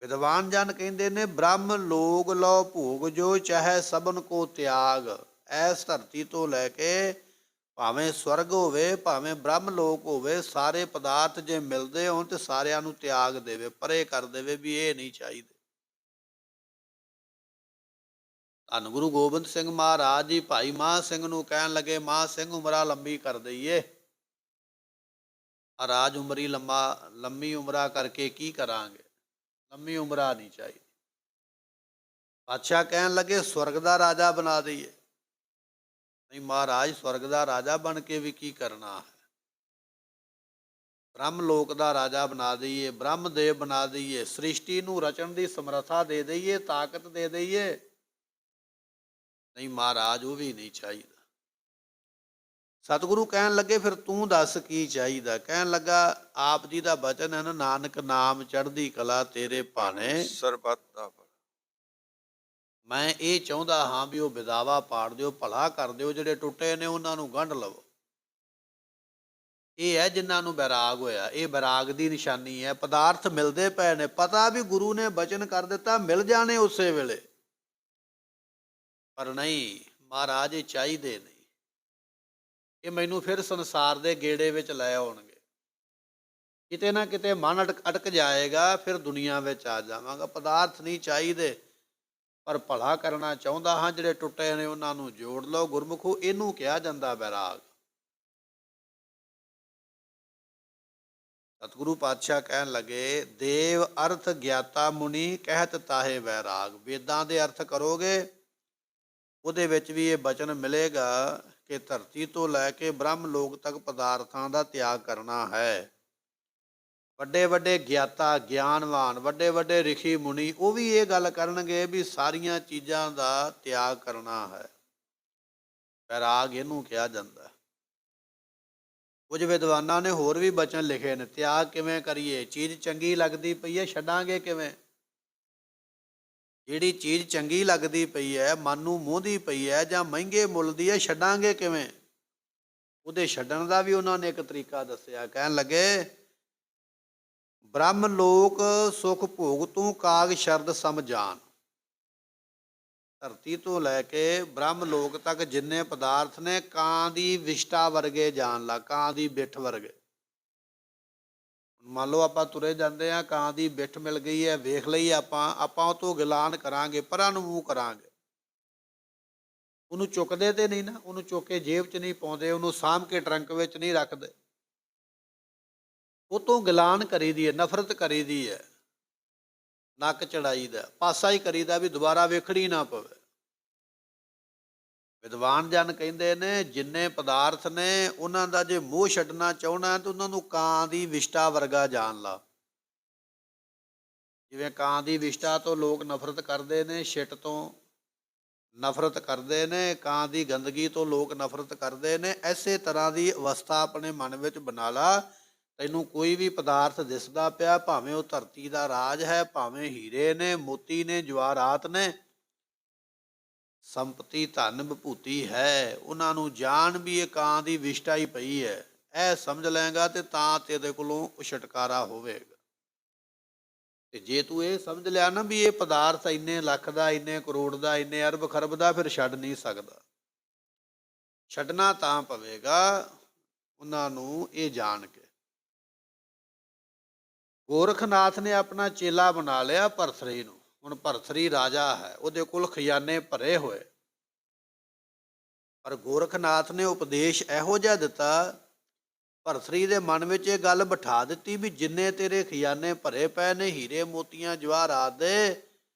ਵਿਦਵਾਨ ਜਨ ਕਹਿੰਦੇ ਨੇ ਬ੍ਰਹਮ ਲੋਕ ਲੋ ਭੋਗ ਜੋ ਚਾਹੇ ਸਭਨ ਕੋ ਤਿਆਗ। ਐਸ ਧਰਤੀ ਤੋਂ ਲੈ ਕੇ ਭਾਵੇਂ ਸਵਰਗ ਹੋਵੇ, ਭਾਵੇਂ ਬ੍ਰਹਮ ਲੋਕ ਹੋਵੇ, ਸਾਰੇ ਪਦਾਰਥ ਜੇ ਮਿਲਦੇ ਹੋਣ ਤੇ ਸਾਰਿਆਂ ਨੂੰ ਤਿਆਗ ਦੇਵੇ, ਪਰੇ ਕਰ ਦੇਵੇ, ਵੀ ਇਹ ਨਹੀਂ ਚਾਹੀਦੇ। ਧੰਨ ਗੁਰੂ ਗੋਬਿੰਦ ਸਿੰਘ ਮਹਾਰਾਜ ਜੀ ਭਾਈ ਮਹਾਂ ਸਿੰਘ ਨੂੰ ਕਹਿਣ ਲੱਗੇ, ਮਹਾਂ ਸਿੰਘ ਉਮਰਾਂ ਲੰਬੀ ਕਰ ਦਈਏ। ਰਾਜ ਉਮਰੀ ਲੰਮੀ ਉਮਰਾਂ ਕਰਕੇ ਕੀ ਕਰਾਂਗੇ, ਲੰਮੀ ਉਮਰਾਂ ਨਹੀਂ ਚਾਹੀਦੀ। ਬਾਦਸ਼ਾਹ ਕਹਿਣ ਲੱਗੇ ਸਵਰਗ ਦਾ ਰਾਜਾ ਬਣਾ ਦਈਏ। ਨਹੀਂ ਮਹਾਰਾਜ, ਸਵਰਗ ਦਾ ਰਾਜਾ ਬਣ ਕੇ ਵੀ ਕੀ ਕਰਨਾ ਹੈ, ਬ੍ਰਹਮ ਲੋਕ ਦਾ ਰਾਜਾ ਬਣਾ ਦਈਏ, ਬ੍ਰਹਮ ਦੇਵ ਬਣਾ ਦਈਏ, ਸ੍ਰਿਸ਼ਟੀ ਨੂੰ ਰਚਣ ਦੀ ਸਮਰੱਥਾ ਦੇ ਦਈਏ, ਤਾਕਤ ਦੇ ਦਈਏ। ਨਹੀਂ ਮਹਾਰਾਜ, ਉਹ ਵੀ ਨਹੀਂ ਚਾਹੀਦਾ। ਸਤਿਗੁਰੂ ਕਹਿਣ ਲੱਗੇ ਫਿਰ ਤੂੰ ਦੱਸ ਕੀ ਚਾਹੀਦਾ। ਕਹਿਣ ਲੱਗਾ ਆਪ ਜੀ ਦਾ ਬਚਨ ਹੈ ਨਾ, ਨਾਨਕ ਨਾਮ ਚੜ੍ਹਦੀ ਕਲਾ ਤੇਰੇ ਭਾਣੇ ਸਰਬੱਤ ਦਾ ਭਲਾ। ਮੈਂ ਇਹ ਚਾਹੁੰਦਾ ਹਾਂ ਵੀ ਉਹ ਵਿਦਾਵਾ ਪਾੜ ਦਿਓ, ਭਲਾ ਕਰ ਦਿਓ, ਜਿਹੜੇ ਟੁੱਟੇ ਨੇ ਉਹਨਾਂ ਨੂੰ ਗੰਢ ਲਵੋ। ਇਹ ਹੈ ਜਿਨ੍ਹਾਂ ਨੂੰ ਬੈਰਾਗ ਹੋਇਆ। ਇਹ ਬੈਰਾਗ ਦੀ ਨਿਸ਼ਾਨੀ ਹੈ। ਪਦਾਰਥ ਮਿਲਦੇ ਪਏ ਨੇ, ਪਤਾ ਵੀ ਗੁਰੂ ਨੇ ਬਚਨ ਕਰ ਦਿੱਤਾ ਮਿਲ ਜਾਣੇ ਉਸੇ ਵੇਲੇ, ਪਰ ਨਹੀਂ ਮਹਾਰਾਜ ਇਹ ਚਾਹੀਦੇ ਨਹੀਂ। ਇਹ ਮੈਨੂੰ ਫਿਰ ਸੰਸਾਰ ਦੇ ਗੇੜੇ ਵਿੱਚ ਲੈ ਆਉਣਗੇ, ਕਿਤੇ ਨਾ ਕਿਤੇ ਮਨ ਅਟਕ ਜਾਏਗਾ, ਫਿਰ ਦੁਨੀਆ ਵਿੱਚ ਆ ਜਾਵਾਂਗਾ। ਪਦਾਰਥ ਨਹੀਂ ਚਾਹੀਦੇ, ਪਰ ਭਲਾ ਕਰਨਾ ਚਾਹੁੰਦਾ ਹਾਂ। ਜਿਹੜੇ ਟੁੱਟੇ ਨੇ ਉਹਨਾਂ ਨੂੰ ਜੋੜ ਲਓ। ਗੁਰਮੁਖੋ ਇਹਨੂੰ ਕਿਹਾ ਜਾਂਦਾ ਬੈਰਾਗ। ਸਤਿਗੁਰੂ ਪਾਤਸ਼ਾਹ ਕਹਿਣ ਲੱਗੇ ਦੇਵ ਅਰਥ ਗਿਆਤਾ ਮੁਨੀ ਕਹਿਤ ਤਾਹੇ ਵੈਰਾਗ। ਵੇਦਾਂ ਦੇ ਅਰਥ ਕਰੋਗੇ, ਉਹਦੇ ਵਿੱਚ ਵੀ ਇਹ ਬਚਨ ਮਿਲੇਗਾ ਕਿ ਧਰਤੀ ਤੋਂ ਲੈ ਕੇ ਬ੍ਰਹਮ ਲੋਕ ਤੱਕ ਪਦਾਰਥਾਂ ਦਾ ਤਿਆਗ ਕਰਨਾ ਹੈ। ਵੱਡੇ ਵੱਡੇ ਗਿਆਤਾ, ਗਿਆਨਵਾਨ, ਵੱਡੇ ਵੱਡੇ ਰਿਸ਼ੀ ਮੁਨੀ, ਉਹ ਵੀ ਇਹ ਗੱਲ ਕਰਨਗੇ ਵੀ ਸਾਰੀਆਂ ਚੀਜ਼ਾਂ ਦਾ ਤਿਆਗ ਕਰਨਾ ਹੈ। ਵੈਰਾਗ ਇਹਨੂੰ ਕਿਹਾ ਜਾਂਦਾ। ਕੁਝ ਵਿਦਵਾਨਾਂ ਨੇ ਹੋਰ ਵੀ ਬਚਨ ਲਿਖੇ ਨੇ। ਤਿਆਗ ਕਿਵੇਂ ਕਰੀਏ? ਚੀਜ਼ ਚੰਗੀ ਲੱਗਦੀ ਪਈ ਹੈ, ਛੱਡਾਂਗੇ ਕਿਵੇਂ? ਜਿਹੜੀ ਚੀਜ਼ ਚੰਗੀ ਲੱਗਦੀ ਪਈ ਹੈ, ਮਨ ਨੂੰ ਮੋਹਦੀ ਪਈ ਹੈ, ਜਾਂ ਮਹਿੰਗੇ ਮੁੱਲ ਦੀ ਹੈ, ਛੱਡਾਂਗੇ ਕਿਵੇਂ? ਉਹਦੇ ਛੱਡਣ ਦਾ ਵੀ ਉਹਨਾਂ ਨੇ ਇੱਕ ਤਰੀਕਾ ਦੱਸਿਆ। ਕਹਿਣ ਲੱਗੇ ਬ੍ਰਹਮ ਲੋਕ ਸੁਖ ਭੋਗ ਤੂੰ ਕਾਗ ਸ਼ਰਦ ਸਮਝਾਨ। ਧਰਤੀ ਤੋਂ ਲੈ ਕੇ ਬ੍ਰਹਮ ਲੋਕ ਤੱਕ ਜਿੰਨੇ ਪਦਾਰਥ ਨੇ, ਕਾਂ ਦੀ ਵਿਸ਼ਟਾ ਵਰਗੇ ਜਾਣ ਲਾ, ਕਾਂ ਦੀ ਬਿੱਠ ਵਰਗੇ। ਮੰਨ ਲਓ ਆਪਾਂ ਤੁਰੇ ਜਾਂਦੇ ਹਾਂ, ਕਾਂ ਦੀ ਬਿੱਠ ਮਿਲ ਗਈ ਹੈ, ਵੇਖ ਲਈ ਆਪਾਂ ਉਹ ਤੋਂ ਗਿਲਾਨ ਕਰਾਂਗੇ, ਪਰਾਂ ਨੂੰ ਮੂੰਹ ਕਰਾਂਗੇ। ਉਹਨੂੰ ਚੁੱਕਦੇ ਤੇ ਨਹੀਂ ਨਾ, ਉਹਨੂੰ ਚੁੱਕ ਕੇ ਜੇਬ 'ਚ ਨਹੀਂ ਪਾਉਂਦੇ, ਉਹਨੂੰ ਸਾਂਭ ਕੇ ਟਰੰਕ ਵਿੱਚ ਨਹੀਂ ਰੱਖਦੇ। ਉਹ ਤੋਂ ਗਿਲਾਨ ਕਰੀਦੀ ਹੈ, ਨਫ਼ਰਤ ਕਰੀਦੀ ਹੈ, ਨੱਕ ਚੜਾਈਦਾ, ਪਾਸਾ ਹੀ ਕਰੀਦਾ ਵੀ ਦੁਬਾਰਾ ਵੇਖਣੀ ਨਾ ਪਵੇ। ਵਿਦਵਾਨ ਜਨ ਕਹਿੰਦੇ ਨੇ ਜਿੰਨੇ ਪਦਾਰਥ ਨੇ ਉਹਨਾਂ ਦਾ ਜੇ ਮੋਹ ਛੱਡਣਾ ਚਾਹੁੰਦਾ ਤਾਂ ਉਹਨਾਂ ਨੂੰ ਕਾਂ ਦੀ ਵਿਸ਼ਟਾ ਵਰਗਾ ਜਾਣ ਲਾ। ਜਿਵੇਂ ਕਾਂ ਦੀ ਵਿਸ਼ਟਾ ਤੋਂ ਲੋਕ ਨਫ਼ਰਤ ਕਰਦੇ ਨੇ, ਛਿੱਟ ਤੋਂ ਨਫ਼ਰਤ ਕਰਦੇ ਨੇ, ਕਾਂ ਦੀ ਗੰਦਗੀ ਤੋਂ ਲੋਕ ਨਫ਼ਰਤ ਕਰਦੇ ਨੇ, ਐਸੇ ਤਰ੍ਹਾਂ ਦੀ ਅਵਸਥਾ ਆਪਣੇ ਮਨ ਵਿੱਚ ਬਣਾ ਲਾ। ਤੈਨੂੰ ਕੋਈ ਵੀ ਪਦਾਰਥ ਦਿਸਦਾ ਪਿਆ, ਭਾਵੇਂ ਉਹ ਧਰਤੀ ਦਾ ਰਾਜ ਹੈ, ਭਾਵੇਂ ਹੀਰੇ ਨੇ, ਮੋਤੀ ਨੇ, ਜਵਾਹਰਾਤ ਨੇ, ਸੰਪਤੀ ਧਨ ਵਿਭੂਤੀ ਹੈ, ਉਹਨਾਂ ਨੂੰ ਜਾਣ ਵੀ ਇਹ ਕਾਂ ਦੀ ਵਿਸ਼ਟਾ ਹੀ ਪਈ ਹੈ। ਇਹ ਸਮਝ ਲੈਂਗਾ ਤੇ ਤਾਂ ਤੇਰੇ ਕੋਲੋਂ ਛੁਟਕਾਰਾ ਹੋਵੇਗਾ। ਤੇ ਜੇ ਤੂੰ ਇਹ ਸਮਝ ਲਿਆ ਨਾ ਵੀ ਇਹ ਪਦਾਰਥ ਇੰਨੇ ਲੱਖ ਦਾ, ਇੰਨੇ ਕਰੋੜ ਦਾ, ਇੰਨੇ ਅਰਬ ਖਰਬ ਦਾ, ਫਿਰ ਛੱਡ ਨਹੀਂ ਸਕਦਾ। ਛੱਡਣਾ ਤਾਂ ਪਵੇਗਾ ਉਹਨਾਂ ਨੂੰ ਇਹ ਜਾਣ ਕੇ। ਗੋਰਖਨਾਥ ਨੇ ਆਪਣਾ ਚੇਲਾ ਬਣਾ ਲਿਆ ਭਰਥਰੀ ਨੂੰ। ਹੁਣ ਭਰਥਰੀ ਰਾਜਾ ਹੈ, ਉਹਦੇ ਕੋਲ ਖਜ਼ਾਨੇ ਭਰੇ ਹੋਏ, ਪਰ ਗੋਰਖਨਾਥ ਨੇ ਉਪਦੇਸ਼ ਇਹੋ ਜਿਹਾ ਦਿੱਤਾ, ਭਰਥਰੀ ਦੇ ਮਨ ਵਿੱਚ ਇਹ ਗੱਲ ਬਿਠਾ ਦਿੱਤੀ ਵੀ ਜਿੰਨੇ ਤੇਰੇ ਖਜ਼ਾਨੇ ਭਰੇ ਪਏ ਨੇ ਹੀਰੇ ਮੋਤੀਆਂ ਜਵਾਹਰਾਤ ਦੇ,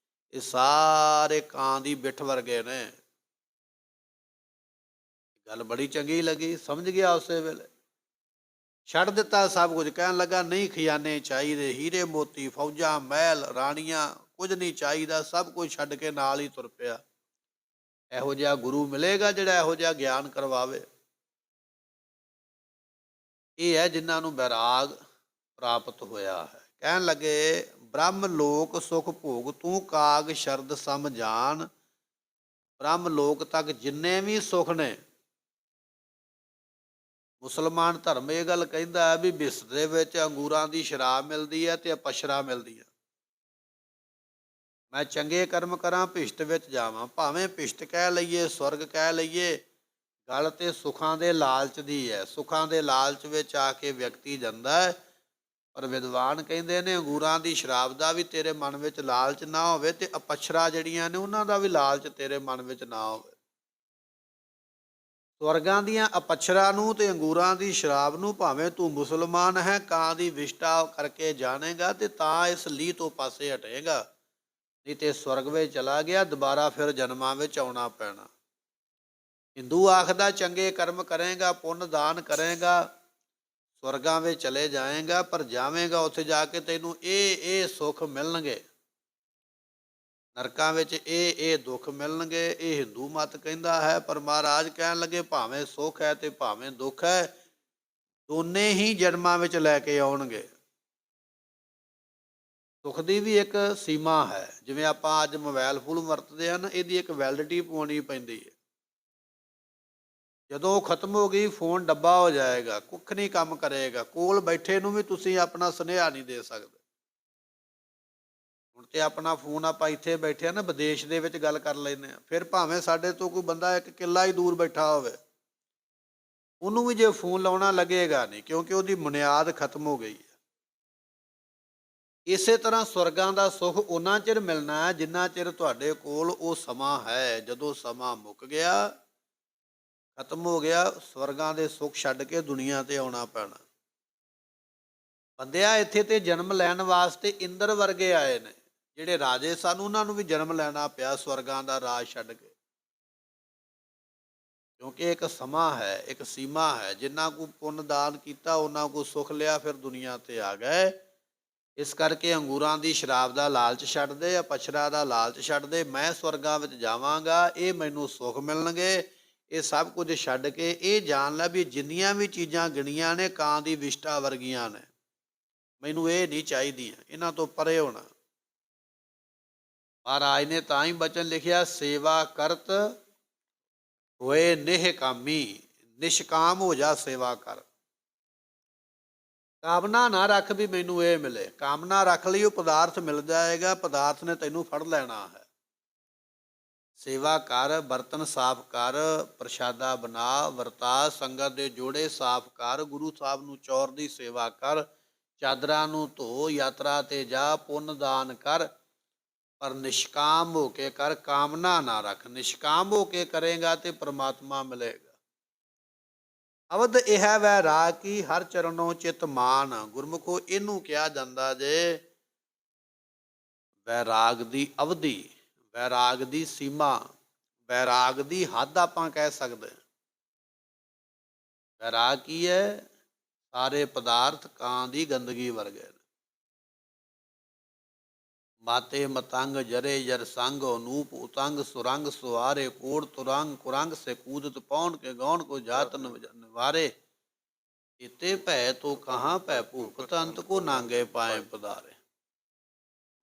ਇਹ ਸਾਰੇ ਕਾਂ ਦੀ ਬਿੱਠ ਵਰਗੇ ਨੇ। ਗੱਲ ਬੜੀ ਚੰਗੀ ਲੱਗੀ, ਸਮਝ ਗਿਆ ਉਸੇ ਵੇਲੇ, ਛੱਡ ਦਿੱਤਾ ਸਭ ਕੁਝ। ਕਹਿਣ ਲੱਗਾ ਨਹੀਂ ਖਜ਼ਾਨੇ ਚਾਹੀਦੇ, ਹੀਰੇ ਮੋਤੀ, ਫੌਜਾਂ, ਮਹਿਲ, ਰਾਣੀਆਂ, ਕੁਝ ਨਹੀਂ ਚਾਹੀਦਾ, ਸਭ ਕੁਝ ਛੱਡ ਕੇ ਨਾਲ ਹੀ ਤੁਰ ਪਿਆ। ਇਹੋ ਜਿਹਾ ਗੁਰੂ ਮਿਲੇਗਾ ਜਿਹੜਾ ਇਹੋ ਜਿਹਾ ਗਿਆਨ ਕਰਵਾਵੇ। ਇਹ ਹੈ ਜਿਨ੍ਹਾਂ ਨੂੰ ਵੈਰਾਗ ਪ੍ਰਾਪਤ ਹੋਇਆ ਹੈ। ਕਹਿਣ ਲੱਗੇ ਬ੍ਰਹਮ ਲੋਕ ਸੁਖ ਭੋਗ ਤੂੰ ਕਾਗ ਸ਼ਰਦ ਸਮ ਜਾਨ। ਬ੍ਰਹਮ ਲੋਕ ਤੱਕ ਜਿੰਨੇ ਵੀ ਸੁਖ ਨੇ, ਮੁਸਲਮਾਨ ਧਰਮ ਇਹ ਗੱਲ ਕਹਿੰਦਾ ਹੈ ਵੀ ਬਿਸਤ ਦੇ ਵਿੱਚ ਅੰਗੂਰਾਂ ਦੀ ਸ਼ਰਾਬ ਮਿਲਦੀ ਹੈ ਤੇ ਅਪਸ਼ਰਾ ਮਿਲਦੀ ਹੈ। ਮੈਂ ਚੰਗੇ ਕਰਮ ਕਰਾਂ, ਭਿਸ਼ਟ ਵਿੱਚ ਜਾਵਾਂ। ਭਾਵੇਂ ਭਿਸ਼ਟ ਕਹਿ ਲਈਏ, ਸਵਰਗ ਕਹਿ ਲਈਏ, ਗੱਲ ਤੇ ਸੁੱਖਾਂ ਦੇ ਲਾਲਚ ਦੀ ਹੈ। ਸੁੱਖਾਂ ਦੇ ਲਾਲਚ ਵਿੱਚ ਆ ਕੇ ਵਿਅਕਤੀ ਜਾਂਦਾ ਹੈ। ਪਰ ਵਿਦਵਾਨ ਕਹਿੰਦੇ ਨੇ ਅੰਗੂਰਾਂ ਦੀ ਸ਼ਰਾਬ ਦਾ ਵੀ ਤੇਰੇ ਮਨ ਵਿੱਚ ਲਾਲਚ ਨਾ ਹੋਵੇ, ਤੇ ਅਪਸ਼ਰਾ ਜਿਹੜੀਆਂ ਨੇ ਉਹਨਾਂ ਦਾ ਵੀ ਲਾਲਚ ਤੇਰੇ ਮਨ ਵਿੱਚ ਨਾ ਹੋਵੇ। ਸਵਰਗਾਂ ਦੀਆਂ ਅਪਸ਼ਰਾ ਨੂੰ ਤੇ ਅੰਗੂਰਾਂ ਦੀ ਸ਼ਰਾਬ ਨੂੰ ਭਾਵੇਂ ਤੂੰ ਮੁਸਲਮਾਨ ਹੈ, ਕਾਂ ਦੀ ਵਿਸ਼ਟਾ ਕਰਕੇ ਜਾਣੇਗਾ ਤੇ ਤਾਂ ਇਸ ਲੀਹ ਤੋਂ ਪਾਸੇ ਹਟੇਗਾ, ਨਹੀਂ ਤੇ ਸਵਰਗ ਵਿੱਚ ਚਲਾ ਗਿਆ, ਦੁਬਾਰਾ ਫਿਰ ਜਨਮਾਂ ਵਿੱਚ ਆਉਣਾ ਪੈਣਾ। ਹਿੰਦੂ ਆਖਦਾ ਚੰਗੇ ਕਰਮ ਕਰੇਗਾ, ਪੁੰਨ ਦਾਨ ਕਰੇਗਾ, ਸਵਰਗਾਂ ਵਿੱਚ ਚਲੇ ਜਾਏਗਾ, ਪਰ ਜਾਵੇਂਗਾ ਉੱਥੇ ਜਾ ਕੇ ਤੈਨੂੰ ਇਹ ਸੁੱਖ ਮਿਲਣਗੇ, ਨਰਕਾਂ ਵਿੱਚ ਇਹ ਦੁੱਖ ਮਿਲਣਗੇ। ਇਹ ਹਿੰਦੂ ਮਤ ਕਹਿੰਦਾ ਹੈ। ਪਰ ਮਹਾਰਾਜ ਕਹਿਣ ਲੱਗੇ ਭਾਵੇਂ ਸੁੱਖ ਹੈ ਤੇ ਭਾਵੇਂ ਦੁੱਖ ਹੈ, ਦੋਨੇ ਹੀ ਜਨਮਾਂ ਵਿੱਚ ਲੈ ਕੇ ਆਉਣਗੇ। ਸੁੱਖ ਦੀ ਵੀ ਇੱਕ ਸੀਮਾ ਹੈ। ਜਿਵੇਂ ਆਪਾਂ ਅੱਜ ਮੋਬਾਈਲ ਫੋਨ ਵਰਤਦੇ ਹਨ, ਇਹਦੀ ਇੱਕ ਵੈਲਿਡਿਟੀ ਪਾਉਣੀ ਪੈਂਦੀ ਹੈ। ਜਦੋਂ ਖਤਮ ਹੋ ਗਈ ਫੋਨ ਡੱਬਾ ਹੋ ਜਾਏਗਾ, ਕੁੱਖ ਨਹੀਂ ਕੰਮ ਕਰੇਗਾ। ਕੋਲ ਬੈਠੇ ਨੂੰ ਵੀ ਤੁਸੀਂ ਆਪਣਾ ਸੁਨੇਹਾ ਨਹੀਂ ਦੇ ਸਕਦੇ। ਹੁਣ ਤੇ ਆਪਣਾ ਫੋਨ ਆਪਾਂ ਇੱਥੇ ਬੈਠੇ ਆ ਨਾ, ਵਿਦੇਸ਼ ਦੇ ਵਿੱਚ ਗੱਲ ਕਰ ਲੈਂਦੇ ਹਾਂ, ਫਿਰ ਭਾਵੇਂ ਸਾਡੇ ਤੋਂ ਕੋਈ ਬੰਦਾ ਇੱਕ ਕਿੱਲਾ ਹੀ ਦੂਰ ਬੈਠਾ ਹੋਵੇ, ਉਹਨੂੰ ਵੀ ਜੇ ਫੋਨ ਲਾਉਣਾ ਲੱਗੇਗਾ ਨਹੀਂ, ਕਿਉਂਕਿ ਉਹਦੀ ਬੁਨਿਆਦ ਖਤਮ ਹੋ ਗਈ ਹੈ। ਇਸੇ ਤਰ੍ਹਾਂ ਸਵਰਗਾਂ ਦਾ ਸੁੱਖ ਓਨਾ ਚਿਰ ਮਿਲਣਾ ਹੈ ਜਿੰਨਾ ਚਿਰ ਤੁਹਾਡੇ ਕੋਲ ਉਹ ਸਮਾਂ ਹੈ। ਜਦੋਂ ਸਮਾਂ ਮੁੱਕ ਗਿਆ, ਖਤਮ ਹੋ ਗਿਆ, ਸਵਰਗਾਂ ਦੇ ਸੁੱਖ ਛੱਡ ਕੇ ਦੁਨੀਆ ਤੇ ਆਉਣਾ ਪੈਣਾ। ਬੰਦਿਆ ਇੱਥੇ ਤੇ ਜਨਮ ਲੈਣ ਵਾਸਤੇ ਇੰਦਰ ਵਰਗੇ ਆਏ ਨੇ, ਜਿਹੜੇ ਰਾਜੇ ਸਨ ਉਹਨਾਂ ਨੂੰ ਵੀ ਜਨਮ ਲੈਣਾ ਪਿਆ ਸਵਰਗਾਂ ਦਾ ਰਾਜ ਛੱਡ ਕੇ, ਕਿਉਂਕਿ ਇੱਕ ਸਮਾਂ ਹੈ, ਇੱਕ ਸੀਮਾ ਹੈ। ਜਿੰਨਾ ਕੋ ਪੁੰਨ ਦਾਨ ਕੀਤਾ ਉਹਨਾਂ ਕੋ ਸੁੱਖ ਲਿਆ, ਫਿਰ ਦੁਨੀਆ ਤੇ ਆ ਗਏ। ਇਸ ਕਰਕੇ ਅੰਗੂਰਾਂ ਦੀ ਸ਼ਰਾਬ ਦਾ ਲਾਲਚ ਛੱਡ ਦੇ, ਅਪਸ਼ਰਾ ਦਾ ਲਾਲਚ ਛੱਡ ਦੇ। ਮੈਂ ਸਵਰਗਾਂ ਵਿੱਚ ਜਾਵਾਂਗਾ, ਇਹ ਮੈਨੂੰ ਸੁੱਖ ਮਿਲਣਗੇ। ਇਹ ਸਭ ਕੁਝ ਛੱਡ ਕੇ ਇਹ ਜਾਣ ਲੈ ਵੀ ਜਿੰਨੀਆਂ ਵੀ ਚੀਜ਼ਾਂ ਗਿਣੀਆਂ ਨੇ ਕਾਂ ਦੀ ਵਿਸ਼ਟਾ ਵਰਗੀਆਂ ਨੇ, ਮੈਨੂੰ ਇਹ ਨਹੀਂ ਚਾਹੀਦੀਆਂ, ਇਹਨਾਂ ਤੋਂ ਪਰੇ ਹੋਣਾ। ਮਹਾਰਾਜ ਨੇ ਤਾਂ ਹੀ ਬਚਨ ਲਿਖਿਆ, ਸੇਵਾ ਕਰਤ ਹੋਏ ਨਿਹ ਕਾਮੀ। ਨਿਸ਼ਕਾਮ ਹੋ ਜਾ, ਸੇਵਾ ਕਰ। ਕਾਮਨਾ ਨਾ ਰੱਖ ਵੀ ਮੈਨੂੰ ਇਹ ਮਿਲੇ। ਕਾਮਨਾ ਰੱਖ ਲਈ ਉਹ ਪਦਾਰਥ ਮਿਲ ਜਾਏਗਾ, ਪਦਾਰਥ ਨੇ ਤੈਨੂੰ ਫੜ ਲੈਣਾ ਹੈ। ਸੇਵਾ ਕਰ, ਬਰਤਨ ਸਾਫ਼ ਕਰ, ਪ੍ਰਸ਼ਾਦਾ ਬਣਾ, ਵਰਤਾ, ਸੰਗਤ ਦੇ ਜੋੜੇ ਸਾਫ਼ ਕਰ, ਗੁਰੂ ਸਾਹਿਬ ਨੂੰ ਚੌਰ ਦੀ ਸੇਵਾ ਕਰ, ਚਾਦਰਾਂ ਨੂੰ ਧੋ, ਯਾਤਰਾ ਤੇ ਜਾ, ਪੁੰਨ ਦਾਨ ਕਰ, ਪਰ ਨਿਸ਼ਕਾਮ ਹੋ ਕੇ ਕਰ, ਕਾਮਨਾ ਨਾ ਰੱਖ। ਨਿਸ਼ਕਾਮ ਹੋ ਕੇ ਕਰੇਗਾ ਤੇ ਪ੍ਰਮਾਤਮਾ ਮਿਲੇਗਾ। ਅਵਧ ਇਹ ਵੈਰਾਗ ਕੀ ਹਰ ਚਰਨੋਂ ਚਿਤ ਮਾਨ। ਗੁਰਮੁਖੋ ਇਹਨੂੰ ਕਿਹਾ ਜਾਂਦਾ ਜੇ ਵੈਰਾਗ ਦੀ ਅਵਧੀ, ਵੈਰਾਗ ਦੀ ਸੀਮਾ, ਵੈਰਾਗ ਦੀ ਹੱਦ ਆਪਾਂ ਕਹਿ ਸਕਦੇ ਹਾਂ। ਵੈਰਾਗ ਕੀ ਹੈ? ਸਾਰੇ ਪਦਾਰਥ ਕਾਂ ਦੀ ਗੰਦਗੀ ਵਰਗੇ ਨੇ। ਮਾਤੇ ਮਤੰਗ ਜਰੇ ਜਰ ਸੰਗ, ਅਨੂਪ ਉਤੰਗ ਸੁਰੰਗ ਸੁਹਾਰੇ, ਕੋੜ ਤੁਰੰਗ ਕੁਰੰਗ ਸੇ ਕੂਦਤ ਪੌਣ ਕੇ ਗੌਣ ਕੋ ਜਾਤ ਨਿਵਾਰੇ, ਇਤੇ ਭੈ ਤੋ ਕਹਾਂ ਭੈ ਭੂਪਤ, ਅੰਤ ਕੋ ਨਾਂਗੇ ਪਾਏ ਪਦਾਰੇ।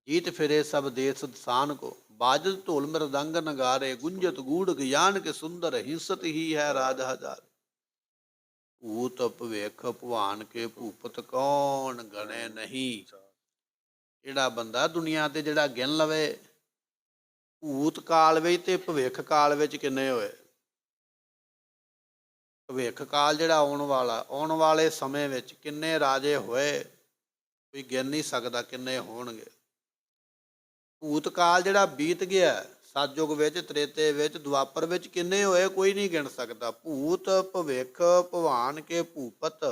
ਜੀਤ ਫਿਰੇ ਸਭ ਦੇਸ ਦਸਾਨ ਕੋ, ਬਾਜਤ ਢੋਲ ਮ੍ਰਿਦੰਗ ਨਗਾਰੇ, ਗੁੰਜਤ ਗੂੜ ਗਿਆਨ ਕੇ ਸੁੰਦਰ, ਹਿੰਸਤ ਹੀ ਹੈ ਰਾਜ ਹਜ਼ਾਰੇ। ਭੂਤ ਭਵਿਖ ਭਵਾਨ ਕੇ ਭੂਪਤ, ਕੌਣ ਗਣੇ ਨਹੀਂ। ਜਿਹੜਾ ਬੰਦਾ ਦੁਨੀਆ ਤੇ ਜਿਹੜਾ ਗਿਣ ਲਵੇ ਭੂਤ ਕਾਲ ਵਿੱਚ ਤੇ ਭਵਿੱਖ ਕਾਲ ਵਿੱਚ ਕਿੰਨੇ ਹੋਏ। ਭਵਿੱਖ ਕਾਲ ਜਿਹੜਾ ਆਉਣ ਵਾਲਾ, ਆਉਣ ਵਾਲੇ ਸਮੇਂ ਵਿੱਚ ਕਿੰਨੇ ਰਾਜੇ ਹੋਏ, ਕੋਈ ਗਿਣ ਨਹੀਂ ਸਕਦਾ ਕਿੰਨੇ ਹੋਣਗੇ। ਭੂਤ ਕਾਲ ਜਿਹੜਾ ਬੀਤ ਗਿਆ, ਸਤਯੁਗ ਵਿੱਚ, ਤ੍ਰੇਤੇ ਵਿੱਚ, ਦੁਆਪਰ ਵਿੱਚ ਕਿੰਨੇ ਹੋਏ, ਕੋਈ ਨਹੀਂ ਗਿਣ ਸਕਦਾ। ਭੂਤ ਭਵਿੱਖ ਭਵਾਨ ਕੇ ਭੂਪਤ,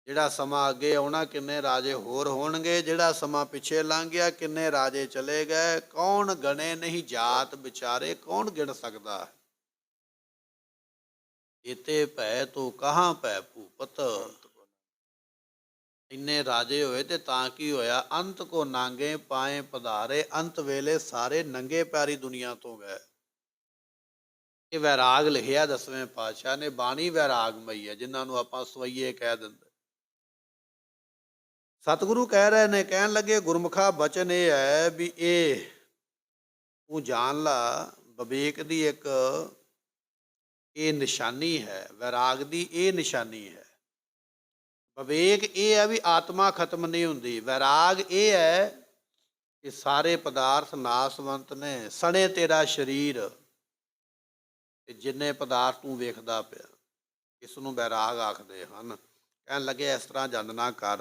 ਜਿਹੜਾ ਸਮਾਂ ਅੱਗੇ ਆਉਣਾ, ਕਿੰਨੇ ਰਾਜੇ ਹੋਰ ਹੋਣਗੇ, ਜਿਹੜਾ ਸਮਾਂ ਪਿੱਛੇ ਲੰਘ ਗਿਆ, ਕਿੰਨੇ ਰਾਜੇ ਚਲੇ ਗਏ, ਕੌਣ ਗਣੇ ਨਹੀਂ ਜਾਤ ਵਿਚਾਰੇ, ਕੌਣ ਗਿਣ ਸਕਦਾ ਹੈ। ਇਤੇ ਭੈ ਤੋ ਕਹਾਂ ਭੈ ਭੂਪਤ, ਇੰਨੇ ਰਾਜੇ ਹੋਏ ਤੇ ਤਾਂ ਕੀ ਹੋਇਆ, ਅੰਤ ਕੋ ਨਾਂਗੇ ਪਾਏ ਪਧਾਰੇ, ਅੰਤ ਵੇਲੇ ਸਾਰੇ ਨੰਗੇ ਪੈਰੀ ਦੁਨੀਆ ਤੋਂ ਗਏ। ਇਹ ਵੈਰਾਗ ਲਿਖਿਆ 10ਵੇਂ ਪਾਤਸ਼ਾਹ ਨੇ, ਬਾਣੀ ਵੈਰਾਗਮਈ ਹੈ, ਜਿਨ੍ਹਾਂ ਨੂੰ ਆਪਾਂ ਸਵਈਏ ਕਹਿ ਦਿੰਦੇ। ਸਤਿਗੁਰੂ ਕਹਿ ਰਹੇ ਨੇ, ਕਹਿਣ ਲੱਗੇ ਗੁਰਮੁਖਾ ਬਚਨ ਇਹ ਹੈ ਵੀ ਇਹ ਤੂੰ ਜਾਣ ਲਾ, ਵਿਵੇਕ ਦੀ ਇੱਕ ਇਹ ਨਿਸ਼ਾਨੀ ਹੈ, ਵੈਰਾਗ ਦੀ ਇਹ ਨਿਸ਼ਾਨੀ ਹੈ। ਵਿਵੇਕ ਇਹ ਹੈ ਵੀ ਆਤਮਾ ਖਤਮ ਨਹੀਂ ਹੁੰਦੀ, ਵੈਰਾਗ ਇਹ ਹੈ ਕਿ ਸਾਰੇ ਪਦਾਰਥ ਨਾਸਵੰਤ ਨੇ, ਸਣੇ ਤੇਰਾ ਸਰੀਰ, ਤੇ ਜਿੰਨੇ ਪਦਾਰਥ ਤੂੰ ਵੇਖਦਾ ਪਿਆ, ਇਸ ਨੂੰ ਵੈਰਾਗ ਆਖਦੇ ਹਨ। ਕਹਿਣ ਲੱਗੇ ਇਸ ਤਰ੍ਹਾਂ ਜਾਣਨਾ ਕਰ।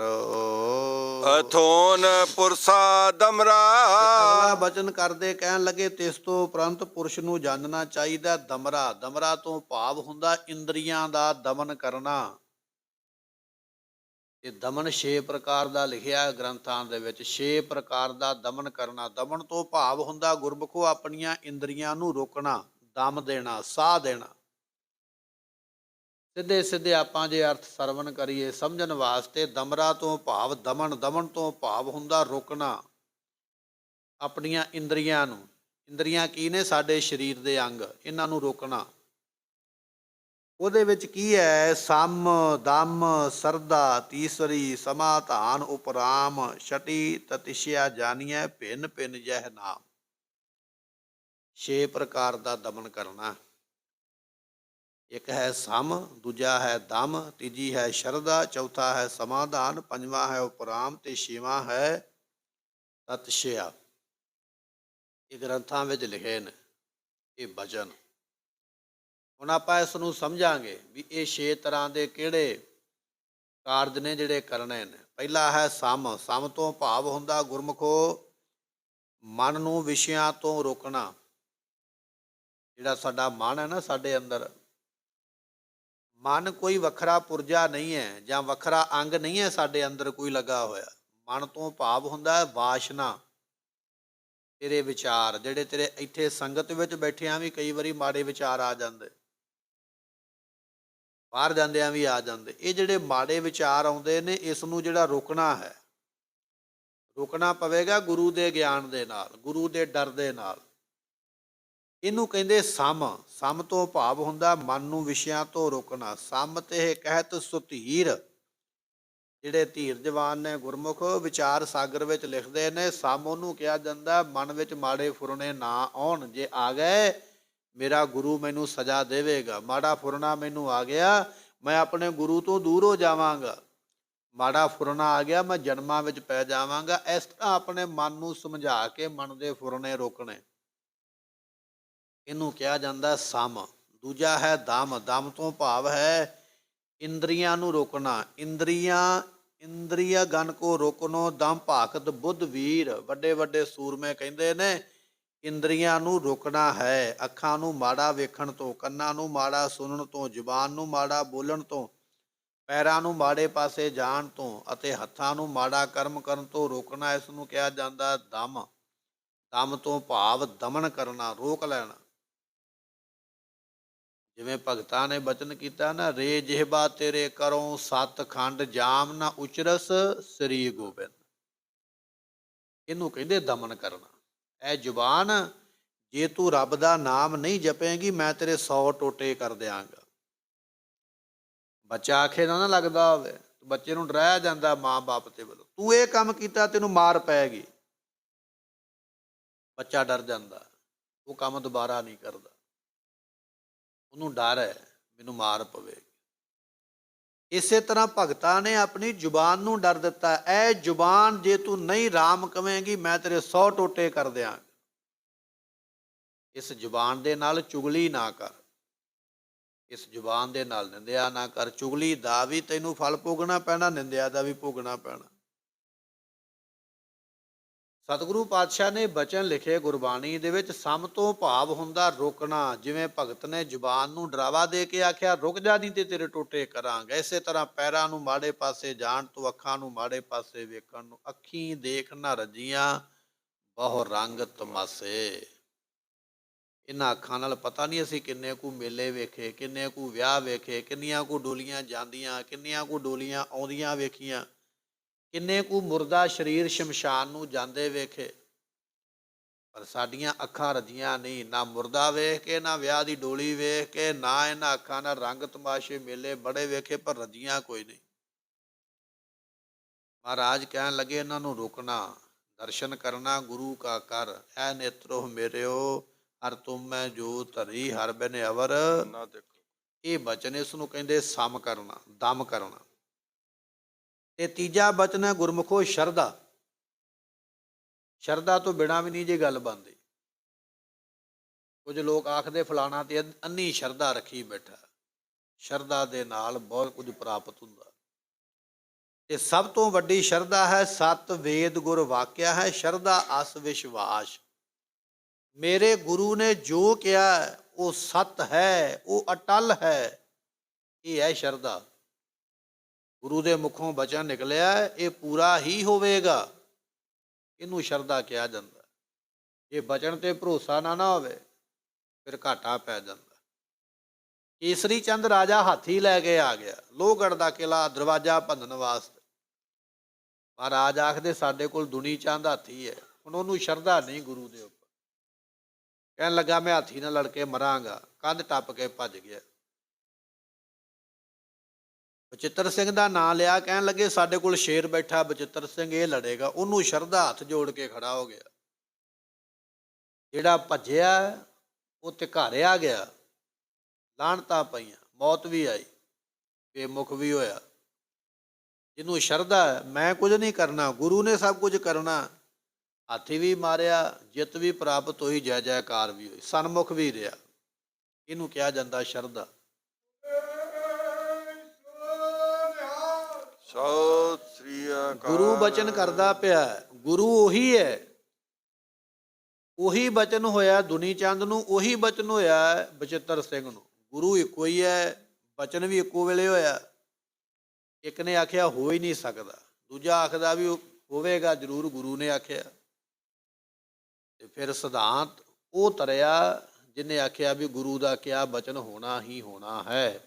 ਅਥੋਨ ਪੁਰਸਾ ਦਮਰਾ। ਅਗਲਾ ਬਚਨ ਕਰਦੇ, ਕਹਿਣ ਲੱਗੇ ਤਿਸ ਤੋਂ ਉਪਰੰਤ ਪੁਰਸ਼ ਨੂੰ ਜਾਣਨਾ ਚਾਹੀਦਾ ਦਮਰਾ। ਦਮਰਾ ਤੋਂ ਭਾਵ ਹੁੰਦਾ ਇੰਦਰੀਆਂ ਦਾ ਦਮਨ ਕਰਨਾ। ਇਹ ਦਮਨ 6 ਪ੍ਰਕਾਰ ਦਾ ਲਿਖਿਆ ਗ੍ਰੰਥਾਂ ਦੇ ਵਿੱਚ, 6 ਪ੍ਰਕਾਰ ਦਾ ਦਮਨ ਕਰਨਾ। ਦਮਨ ਤੋਂ ਭਾਵ ਹੁੰਦਾ ਗੁਰਮੁਖੋ ਆਪਣੀਆਂ ਇੰਦਰੀਆਂ ਨੂੰ ਰੋਕਣਾ, ਦਮ ਦੇਣਾ, ਸਾਹ ਦੇਣਾ। ਸਿੱਧੇ ਸਿੱਧੇ ਆਪਾਂ ਜੇ ਅਰਥ ਸਰਵਣ ਕਰੀਏ ਸਮਝਣ ਵਾਸਤੇ, ਦਮਰਾ ਤੋਂ ਭਾਵ ਦਮਨ, ਦਮਨ ਤੋਂ ਭਾਵ ਹੁੰਦਾ ਰੋਕਣਾ ਆਪਣੀਆਂ ਇੰਦਰੀਆਂ ਨੂੰ। ਇੰਦਰੀਆਂ ਕੀ ਨੇ? ਸਾਡੇ ਸਰੀਰ ਦੇ ਅੰਗ, ਇਹਨਾਂ ਨੂੰ ਰੋਕਣਾ। ਉਹਦੇ ਵਿੱਚ ਕੀ ਹੈ? ਸਮ, ਦਮ, ਸਰਦਾ, ਤੀਸਰੀ, ਸਮਾਧਾਨ, ਉਪਰਾਮ, ਛਟੀ, ਤਤਿਸ਼ਿਆ ਜਾਨੀਐ, ਭਿੰਨ ਭਿੰਨ ਜਹ ਨਾਮ। 6 ਪ੍ਰਕਾਰ ਦਾ ਦਮਨ ਕਰਨਾ। ਇੱਕ ਹੈ ਸਮ, ਦੂਜਾ ਹੈ ਦਮ, ਤੀਜੀ ਹੈ ਸ਼ਰਧਾ, ਚੌਥਾ ਹੈ ਸਮਾਧਾਨ, ਪੰਜਵਾਂ ਹੈ ਉਪਰਾਮ ਤੇ ਛੇਵਾਂ ਹੈ ਤਤਿਸ਼ਿਆ। ਇਹ ਗ੍ਰੰਥਾਂ ਵਿੱਚ ਲਿਖੇ ਨੇ ਇਹ ਬਚਨ। ਹੁਣ ਆਪਾਂ ਇਸ ਨੂੰ ਸਮਝਾਂਗੇ ਵੀ ਇਹ 6 ਤਰ੍ਹਾਂ ਦੇ ਕਿਹੜੇ ਕਾਰਜ ਨੇ ਜਿਹੜੇ ਕਰਨੇ ਨੇ। ਪਹਿਲਾ ਹੈ ਸਮ। ਸਮ ਤੋਂ ਭਾਵ ਹੁੰਦਾ ਗੁਰਮੁਖੋ ਮਨ ਨੂੰ ਵਿਸ਼ਿਆਂ ਤੋਂ ਰੋਕਣਾ। ਜਿਹੜਾ ਸਾਡਾ ਮਨ ਹੈ ਨਾ, ਸਾਡੇ ਅੰਦਰ ਮਨ ਕੋਈ ਵੱਖਰਾ ਪੁਰਜਾ ਨਹੀਂ ਹੈ ਜਾਂ ਵੱਖਰਾ ਅੰਗ ਨਹੀਂ ਹੈ ਸਾਡੇ ਅੰਦਰ ਕੋਈ ਲੱਗਾ ਹੋਇਆ। ਮਨ ਤੋਂ ਭਾਵ ਹੁੰਦਾ ਵਾਸ਼ਨਾ, ਤੇਰੇ ਵਿਚਾਰ, ਜਿਹੜੇ ਤੇਰੇ ਇੱਥੇ ਸੰਗਤ ਵਿੱਚ ਬੈਠਿਆਂ ਵੀ ਕਈ ਵਾਰੀ ਮਾੜੇ ਵਿਚਾਰ ਆ ਜਾਂਦੇ, ਬਾਹਰ ਜਾਂਦਿਆਂ ਵੀ ਆ ਜਾਂਦੇ। ਇਹ ਜਿਹੜੇ ਮਾੜੇ ਵਿਚਾਰ ਆਉਂਦੇ ਨੇ, ਇਸ ਨੂੰ ਜਿਹੜਾ ਰੋਕਣਾ ਹੈ, ਰੋਕਣਾ ਪਵੇਗਾ ਗੁਰੂ ਦੇ ਗਿਆਨ ਦੇ ਨਾਲ, ਗੁਰੂ ਦੇ ਡਰ ਦੇ ਨਾਲ। ਇਹਨੂੰ ਕਹਿੰਦੇ ਸਮ। ਸਮ ਤੋਂ ਭਾਵ ਹੁੰਦਾ ਮਨ ਨੂੰ ਵਿਸ਼ਿਆਂ ਤੋਂ ਰੋਕਣਾ। ਸਮ ਤੇ ਕਹਿਤ ਸੁਧੀਰ। ਜਿਹੜੇ ਧੀਰਜਵਾਨ ਨੇ ਗੁਰਮੁਖ, ਵਿਚਾਰ ਸਾਗਰ ਵਿੱਚ ਲਿਖਦੇ ਨੇ, ਸਮ ਉਹਨੂੰ ਕਿਹਾ ਜਾਂਦਾ ਮਨ ਵਿੱਚ ਮਾੜੇ ਫੁਰਨੇ ਨਾ ਆਉਣ। ਜੇ ਆ ਗਏ ਮੇਰਾ ਗੁਰੂ ਮੈਨੂੰ ਸਜ਼ਾ ਦੇਵੇਗਾ। ਮਾੜਾ ਫੁਰਨਾ ਮੈਨੂੰ ਆ ਗਿਆ, ਮੈਂ ਆਪਣੇ ਗੁਰੂ ਤੋਂ ਦੂਰ ਹੋ ਜਾਵਾਂਗਾ। ਮਾੜਾ ਫੁਰਨਾ ਆ ਗਿਆ, ਮੈਂ ਜਨਮਾਂ ਵਿੱਚ ਪੈ ਜਾਵਾਂਗਾ। ਇਸ ਤਰ੍ਹਾਂ ਆਪਣੇ ਮਨ ਨੂੰ ਸਮਝਾ ਕੇ ਮਨ ਦੇ ਫੁਰਨੇ ਰੋਕਣੇ, ਇਹਨੂੰ ਕਿਹਾ ਜਾਂਦਾ ਸਮ। ਦੂਜਾ ਹੈ ਦਮ। ਦਮ ਤੋਂ ਭਾਵ ਹੈ ਇੰਦਰੀਆਂ ਨੂੰ ਰੋਕਣਾ। ਇੰਦਰੀਆ ਗਨ ਕੋ ਰੋਕਣੋ ਦਮ ਭਾਖਤ ਬੁੱਧ ਵੀਰ। ਵੱਡੇ ਵੱਡੇ ਸੂਰਮੇ ਕਹਿੰਦੇ ਨੇ ਇੰਦਰੀਆਂ ਨੂੰ ਰੋਕਣਾ ਹੈ। ਅੱਖਾਂ ਨੂੰ ਮਾੜਾ ਵੇਖਣ ਤੋਂ, ਕੰਨਾਂ ਨੂੰ ਮਾੜਾ ਸੁਣਨ ਤੋਂ, ਜ਼ੁਬਾਨ ਨੂੰ ਮਾੜਾ ਬੋਲਣ ਤੋਂ, ਪੈਰਾਂ ਨੂੰ ਮਾੜੇ ਪਾਸੇ ਜਾਣ ਤੋਂ ਅਤੇ ਹੱਥਾਂ ਨੂੰ ਮਾੜਾ ਕਰਮ ਕਰਨ ਤੋਂ ਰੋਕਣਾ। ਇਸ ਨੂੰ ਕਿਹਾ ਜਾਂਦਾ ਦਮ। ਦਮ ਤੋਂ ਭਾਵ ਦਮਨ ਕਰਨਾ, ਰੋਕ ਲੈਣਾ। ਜਿਵੇਂ ਭਗਤਾਂ ਨੇ ਬਚਨ ਕੀਤਾ ਨਾ, ਰੇ ਜਿਹਬਾ ਤੇਰੇ ਕਰੋ ਸਤਖੰਡ ਜਾਮ ਨਾ ਉਚਰਸ ਸ੍ਰੀ ਗੋਬਿੰਦ। ਇਹਨੂੰ ਕਹਿੰਦੇ ਦਮਨ ਕਰਨਾ। ਇਹ ਜ਼ੁਬਾਨ, ਜੇ ਤੂੰ ਰੱਬ ਦਾ ਨਾਮ ਨਹੀਂ ਜਪੇਂਗੀ ਮੈਂ ਤੇਰੇ 100 ਟੋਟੇ ਕਰ ਦਿਆਂਗਾ। ਬੱਚਾ ਆਖੇ ਨਾ ਲੱਗਦਾ ਹੋਵੇ, ਬੱਚੇ ਨੂੰ ਡਰਾਇਆ ਜਾਂਦਾ ਮਾਂ ਬਾਪ ਦੇ ਵੱਲੋਂ, ਤੂੰ ਇਹ ਕੰਮ ਕੀਤਾ ਤੈਨੂੰ ਮਾਰ ਪਏਗੀ। ਬੱਚਾ ਡਰ ਜਾਂਦਾ, ਉਹ ਕੰਮ ਦੁਬਾਰਾ ਨਹੀਂ ਕਰਦਾ। ਉਹਨੂੰ ਡਰ ਹੈ ਮੈਨੂੰ ਮਾਰ ਪਵੇਗੀ। ਇਸੇ ਤਰ੍ਹਾਂ ਭਗਤਾਂ ਨੇ ਆਪਣੀ ਜ਼ੁਬਾਨ ਨੂੰ ਡਰ ਦਿੱਤਾ। ਇਹ ਜ਼ੁਬਾਨ ਜੇ ਤੂੰ ਨਹੀਂ ਰਾਮ ਕਵੇਂਗੀ ਮੈਂ ਤੇਰੇ 100 ਟੋਟੇ ਕਰ ਦਿਆਂਗਾ। ਇਸ ਜ਼ੁਬਾਨ ਦੇ ਨਾਲ ਚੁਗਲੀ ਨਾ ਕਰ, ਇਸ ਜ਼ੁਬਾਨ ਦੇ ਨਾਲ ਨਿੰਦਿਆ ਨਾ ਕਰ। ਚੁਗਲੀ ਦਾ ਵੀ ਤੈਨੂੰ ਫਲ ਭੋਗਣਾ ਪੈਣਾ, ਨਿੰਦਿਆ ਦਾ ਵੀ ਭੋਗਣਾ ਪੈਣਾ। ਸਤਿਗੁਰੂ ਪਾਤਸ਼ਾਹ ਨੇ ਬਚਨ ਲਿਖੇ ਗੁਰਬਾਣੀ ਦੇ ਵਿੱਚ, ਸਮ ਤੋਂ ਭਾਵ ਹੁੰਦਾ ਰੋਕਣਾ। ਜਿਵੇਂ ਭਗਤ ਨੇ ਜ਼ੁਬਾਨ ਨੂੰ ਡਰਾਵਾ ਦੇ ਕੇ ਆਖਿਆ ਰੁਕ ਜਾ ਨਹੀਂ ਤੇ ਤੇਰੇ ਟੋਟੇ ਕਰਾਂਗੇ, ਇਸੇ ਤਰ੍ਹਾਂ ਪੈਰਾਂ ਨੂੰ ਮਾੜੇ ਪਾਸੇ ਜਾਣ ਤੋਂ, ਅੱਖਾਂ ਨੂੰ ਮਾੜੇ ਪਾਸੇ ਵੇਖਣ ਨੂੰ। ਅੱਖੀਂ ਦੇਖ ਨਾ ਰੱਜੀਆਂ ਬਹੁ ਰੰਗ ਤਮਾਸੇ। ਇਹਨਾਂ ਅੱਖਾਂ ਨਾਲ ਪਤਾ ਨਹੀਂ ਅਸੀਂ ਕਿੰਨੇ ਕੁ ਮੇਲੇ ਵੇਖੇ, ਕਿੰਨੇ ਕੁ ਵਿਆਹ ਵੇਖੇ, ਕਿੰਨੀਆਂ ਕੁ ਡੋਲੀਆਂ ਜਾਂਦੀਆਂ, ਕਿੰਨੀਆਂ ਕੁ ਡੋਲੀਆਂ ਆਉਂਦੀਆਂ ਵੇਖੀਆਂ, ਕਿੰਨੇ ਕੁ ਮੁਰਦਾ ਸਰੀਰ ਸ਼ਮਸ਼ਾਨ ਨੂੰ ਜਾਂਦੇ ਵੇਖੇ। ਪਰ ਸਾਡੀਆਂ ਅੱਖਾਂ ਰੱਜੀਆਂ ਨਹੀਂ, ਨਾ ਮੁਰਦਾ ਵੇਖ ਕੇ, ਨਾ ਵਿਆਹ ਦੀ ਡੋਲੀ ਵੇਖ ਕੇ, ਨਾ ਇਹਨਾਂ ਅੱਖਾਂ ਨਾਲ ਰੰਗ ਤਮਾਸ਼ੇ ਮੇਲੇ ਬੜੇ ਵੇਖੇ, ਪਰ ਰੱਜੀਆਂ ਕੋਈ ਨਹੀਂ। ਮਹਾਰਾਜ ਕਹਿਣ ਲੱਗੇ ਇਹਨਾਂ ਨੂੰ ਰੋਕਣਾ, ਦਰਸ਼ਨ ਕਰਨਾ ਗੁਰੂ ਕਾ ਕਰ। ਐ ਨੇਤਰੋ ਮੇਰਿਓ ਹਰ ਤੁਮੈ ਜੋ ਧਰੀ, ਹਰ ਬਿਨ ਅਵਰ ਨਾ ਦੇਖੋ। ਇਹ ਬਚਨ, ਇਸ ਨੂੰ ਕਹਿੰਦੇ ਸਮ ਕਰਨਾ, ਦਮ ਕਰਨਾ। ਤੇ ਤੀਜਾ ਬਚਨ ਹੈ ਗੁਰਮੁਖੋ ਸ਼ਰਧਾ। ਸ਼ਰਧਾ ਤੋਂ ਬਿਨਾਂ ਵੀ ਨਹੀਂ ਜੇ ਗੱਲ ਬਣਦੀ। ਕੁਝ ਲੋਕ ਆਖਦੇ ਫਲਾਣਾ ਤੇ ਅੰਨੀ ਸ਼ਰਧਾ ਰੱਖੀ ਬੈਠਾ। ਸ਼ਰਧਾ ਦੇ ਨਾਲ ਬਹੁਤ ਕੁਝ ਪ੍ਰਾਪਤ ਹੁੰਦਾ। ਤੇ ਸਭ ਤੋਂ ਵੱਡੀ ਸ਼ਰਧਾ ਹੈ ਸਤ ਵੇਦ ਗੁਰ ਵਾਕਿਆ ਹੈ। ਸ਼ਰਧਾ ਅਸ ਵਿਸ਼ਵਾਸ। ਮੇਰੇ ਗੁਰੂ ਨੇ ਜੋ ਕਿਹਾ ਉਹ ਸਤ ਹੈ, ਉਹ ਅਟਲ ਹੈ। ਇਹ ਹੈ ਸ਼ਰਧਾ। ਗੁਰੂ ਦੇ ਮੁਖੋਂ ਬਚਨ ਨਿਕਲਿਆ ਇਹ ਪੂਰਾ ਹੀ ਹੋਵੇਗਾ, ਇਹਨੂੰ ਸ਼ਰਧਾ ਕਿਹਾ ਜਾਂਦਾ। ਜੇ ਬਚਨ ਤੇ ਭਰੋਸਾ ਨਾ ਹੋਵੇ ਫਿਰ ਘਾਟਾ ਪੈ ਜਾਂਦਾ। ਕੇਸਰੀ ਚੰਦ ਰਾਜਾ ਹਾਥੀ ਲੈ ਕੇ ਆ ਗਿਆ ਲੋਹਗੜ੍ਹ ਦਾ ਕਿਲਾ ਦਰਵਾਜ਼ਾ ਭੰਨਣ ਵਾਸਤੇ। ਮਹਾਰਾਜ ਆਖਦੇ ਸਾਡੇ ਕੋਲ ਦੁਨੀ ਚੰਦ ਹਾਥੀ ਹੈ। ਹੁਣ ਉਹਨੂੰ ਸ਼ਰਧਾ ਨਹੀਂ ਗੁਰੂ ਦੇ ਉੱਪਰ। ਕਹਿਣ ਲੱਗਾ ਮੈਂ ਹਾਥੀ ਨਾਲ ਲੜ ਕੇ ਮਰਾਂਗਾ, ਕੰਧ ਟੱਪ ਕੇ ਭੱਜ ਗਿਆ। ਬਚਿੱਤਰ ਸਿੰਘ ਦਾ ਨਾਂ ਲਿਆ, ਕਹਿਣ ਲੱਗੇ ਸਾਡੇ ਕੋਲ ਸ਼ੇਰ ਬੈਠਾ ਬਚਿੱਤਰ ਸਿੰਘ, ਇਹ ਲੜੇਗਾ। ਉਹਨੂੰ ਸ਼ਰਧਾ ਹੱਥ ਜੋੜ ਕੇ ਖੜਾ ਹੋ ਗਿਆ। ਜਿਹੜਾ ਭੱਜਿਆ ਉਹ ਧਿਕਾਰਿਆ ਗਿਆ, ਲਾਹਣਤਾਂ ਪਈਆਂ, ਮੌਤ ਵੀ ਆਈ, ਬੇਮੁਖ ਵੀ ਹੋਇਆ। ਜਿਹਨੂੰ ਸ਼ਰਧਾ ਮੈਂ ਕੁਝ ਨਹੀਂ ਕਰਨਾ, ਗੁਰੂ ਨੇ ਸਭ ਕੁਝ ਕਰਨਾ। ਹਾਥੀ ਵੀ ਮਾਰਿਆ, ਜਿੱਤ ਵੀ ਪ੍ਰਾਪਤ ਹੋਈ, ਜੈ ਜੈਕਾਰ ਵੀ ਹੋਈ, ਸਨਮੁਖ ਵੀ ਰਿਹਾ। ਇਹਨੂੰ ਕਿਹਾ ਜਾਂਦਾ ਸ਼ਰਧਾ। ਸਤਿ ਸ੍ਰੀ ਅਕਾਲ। ਗੁਰੂ ਬਚਨ ਕਰਦਾ ਪਿਆ, ਗੁਰੂ ਉਹੀ ਹੈ। ਉਹੀ ਬਚਨ ਹੋਇਆ ਦੁਨੀ ਚੰਦ ਨੂੰ, ਉਹੀ ਬਚਨ ਹੋਇਆ ਬਚਿੱਤਰ ਸਿੰਘ ਨੂੰ। ਗੁਰੂ ਇੱਕੋ ਹੀ ਹੈ, ਬਚਨ ਵੀ ਇੱਕੋ ਵੇਲੇ ਹੋਇਆ। ਇੱਕ ਨੇ ਆਖਿਆ ਹੋ ਹੀ ਨਹੀਂ ਸਕਦਾ, ਦੂਜਾ ਆਖਦਾ ਵੀ ਹੋਵੇਗਾ ਜ਼ਰੂਰ, ਗੁਰੂ ਨੇ ਆਖਿਆ। ਤੇ ਫਿਰ ਸਿਧਾਂਤ ਉਹ ਤਰਿਆ ਜਿਹਨੇ ਆਖਿਆ ਵੀ ਗੁਰੂ ਦਾ ਕਿਹਾ ਬਚਨ ਹੋਣਾ ਹੀ ਹੋਣਾ ਹੈ।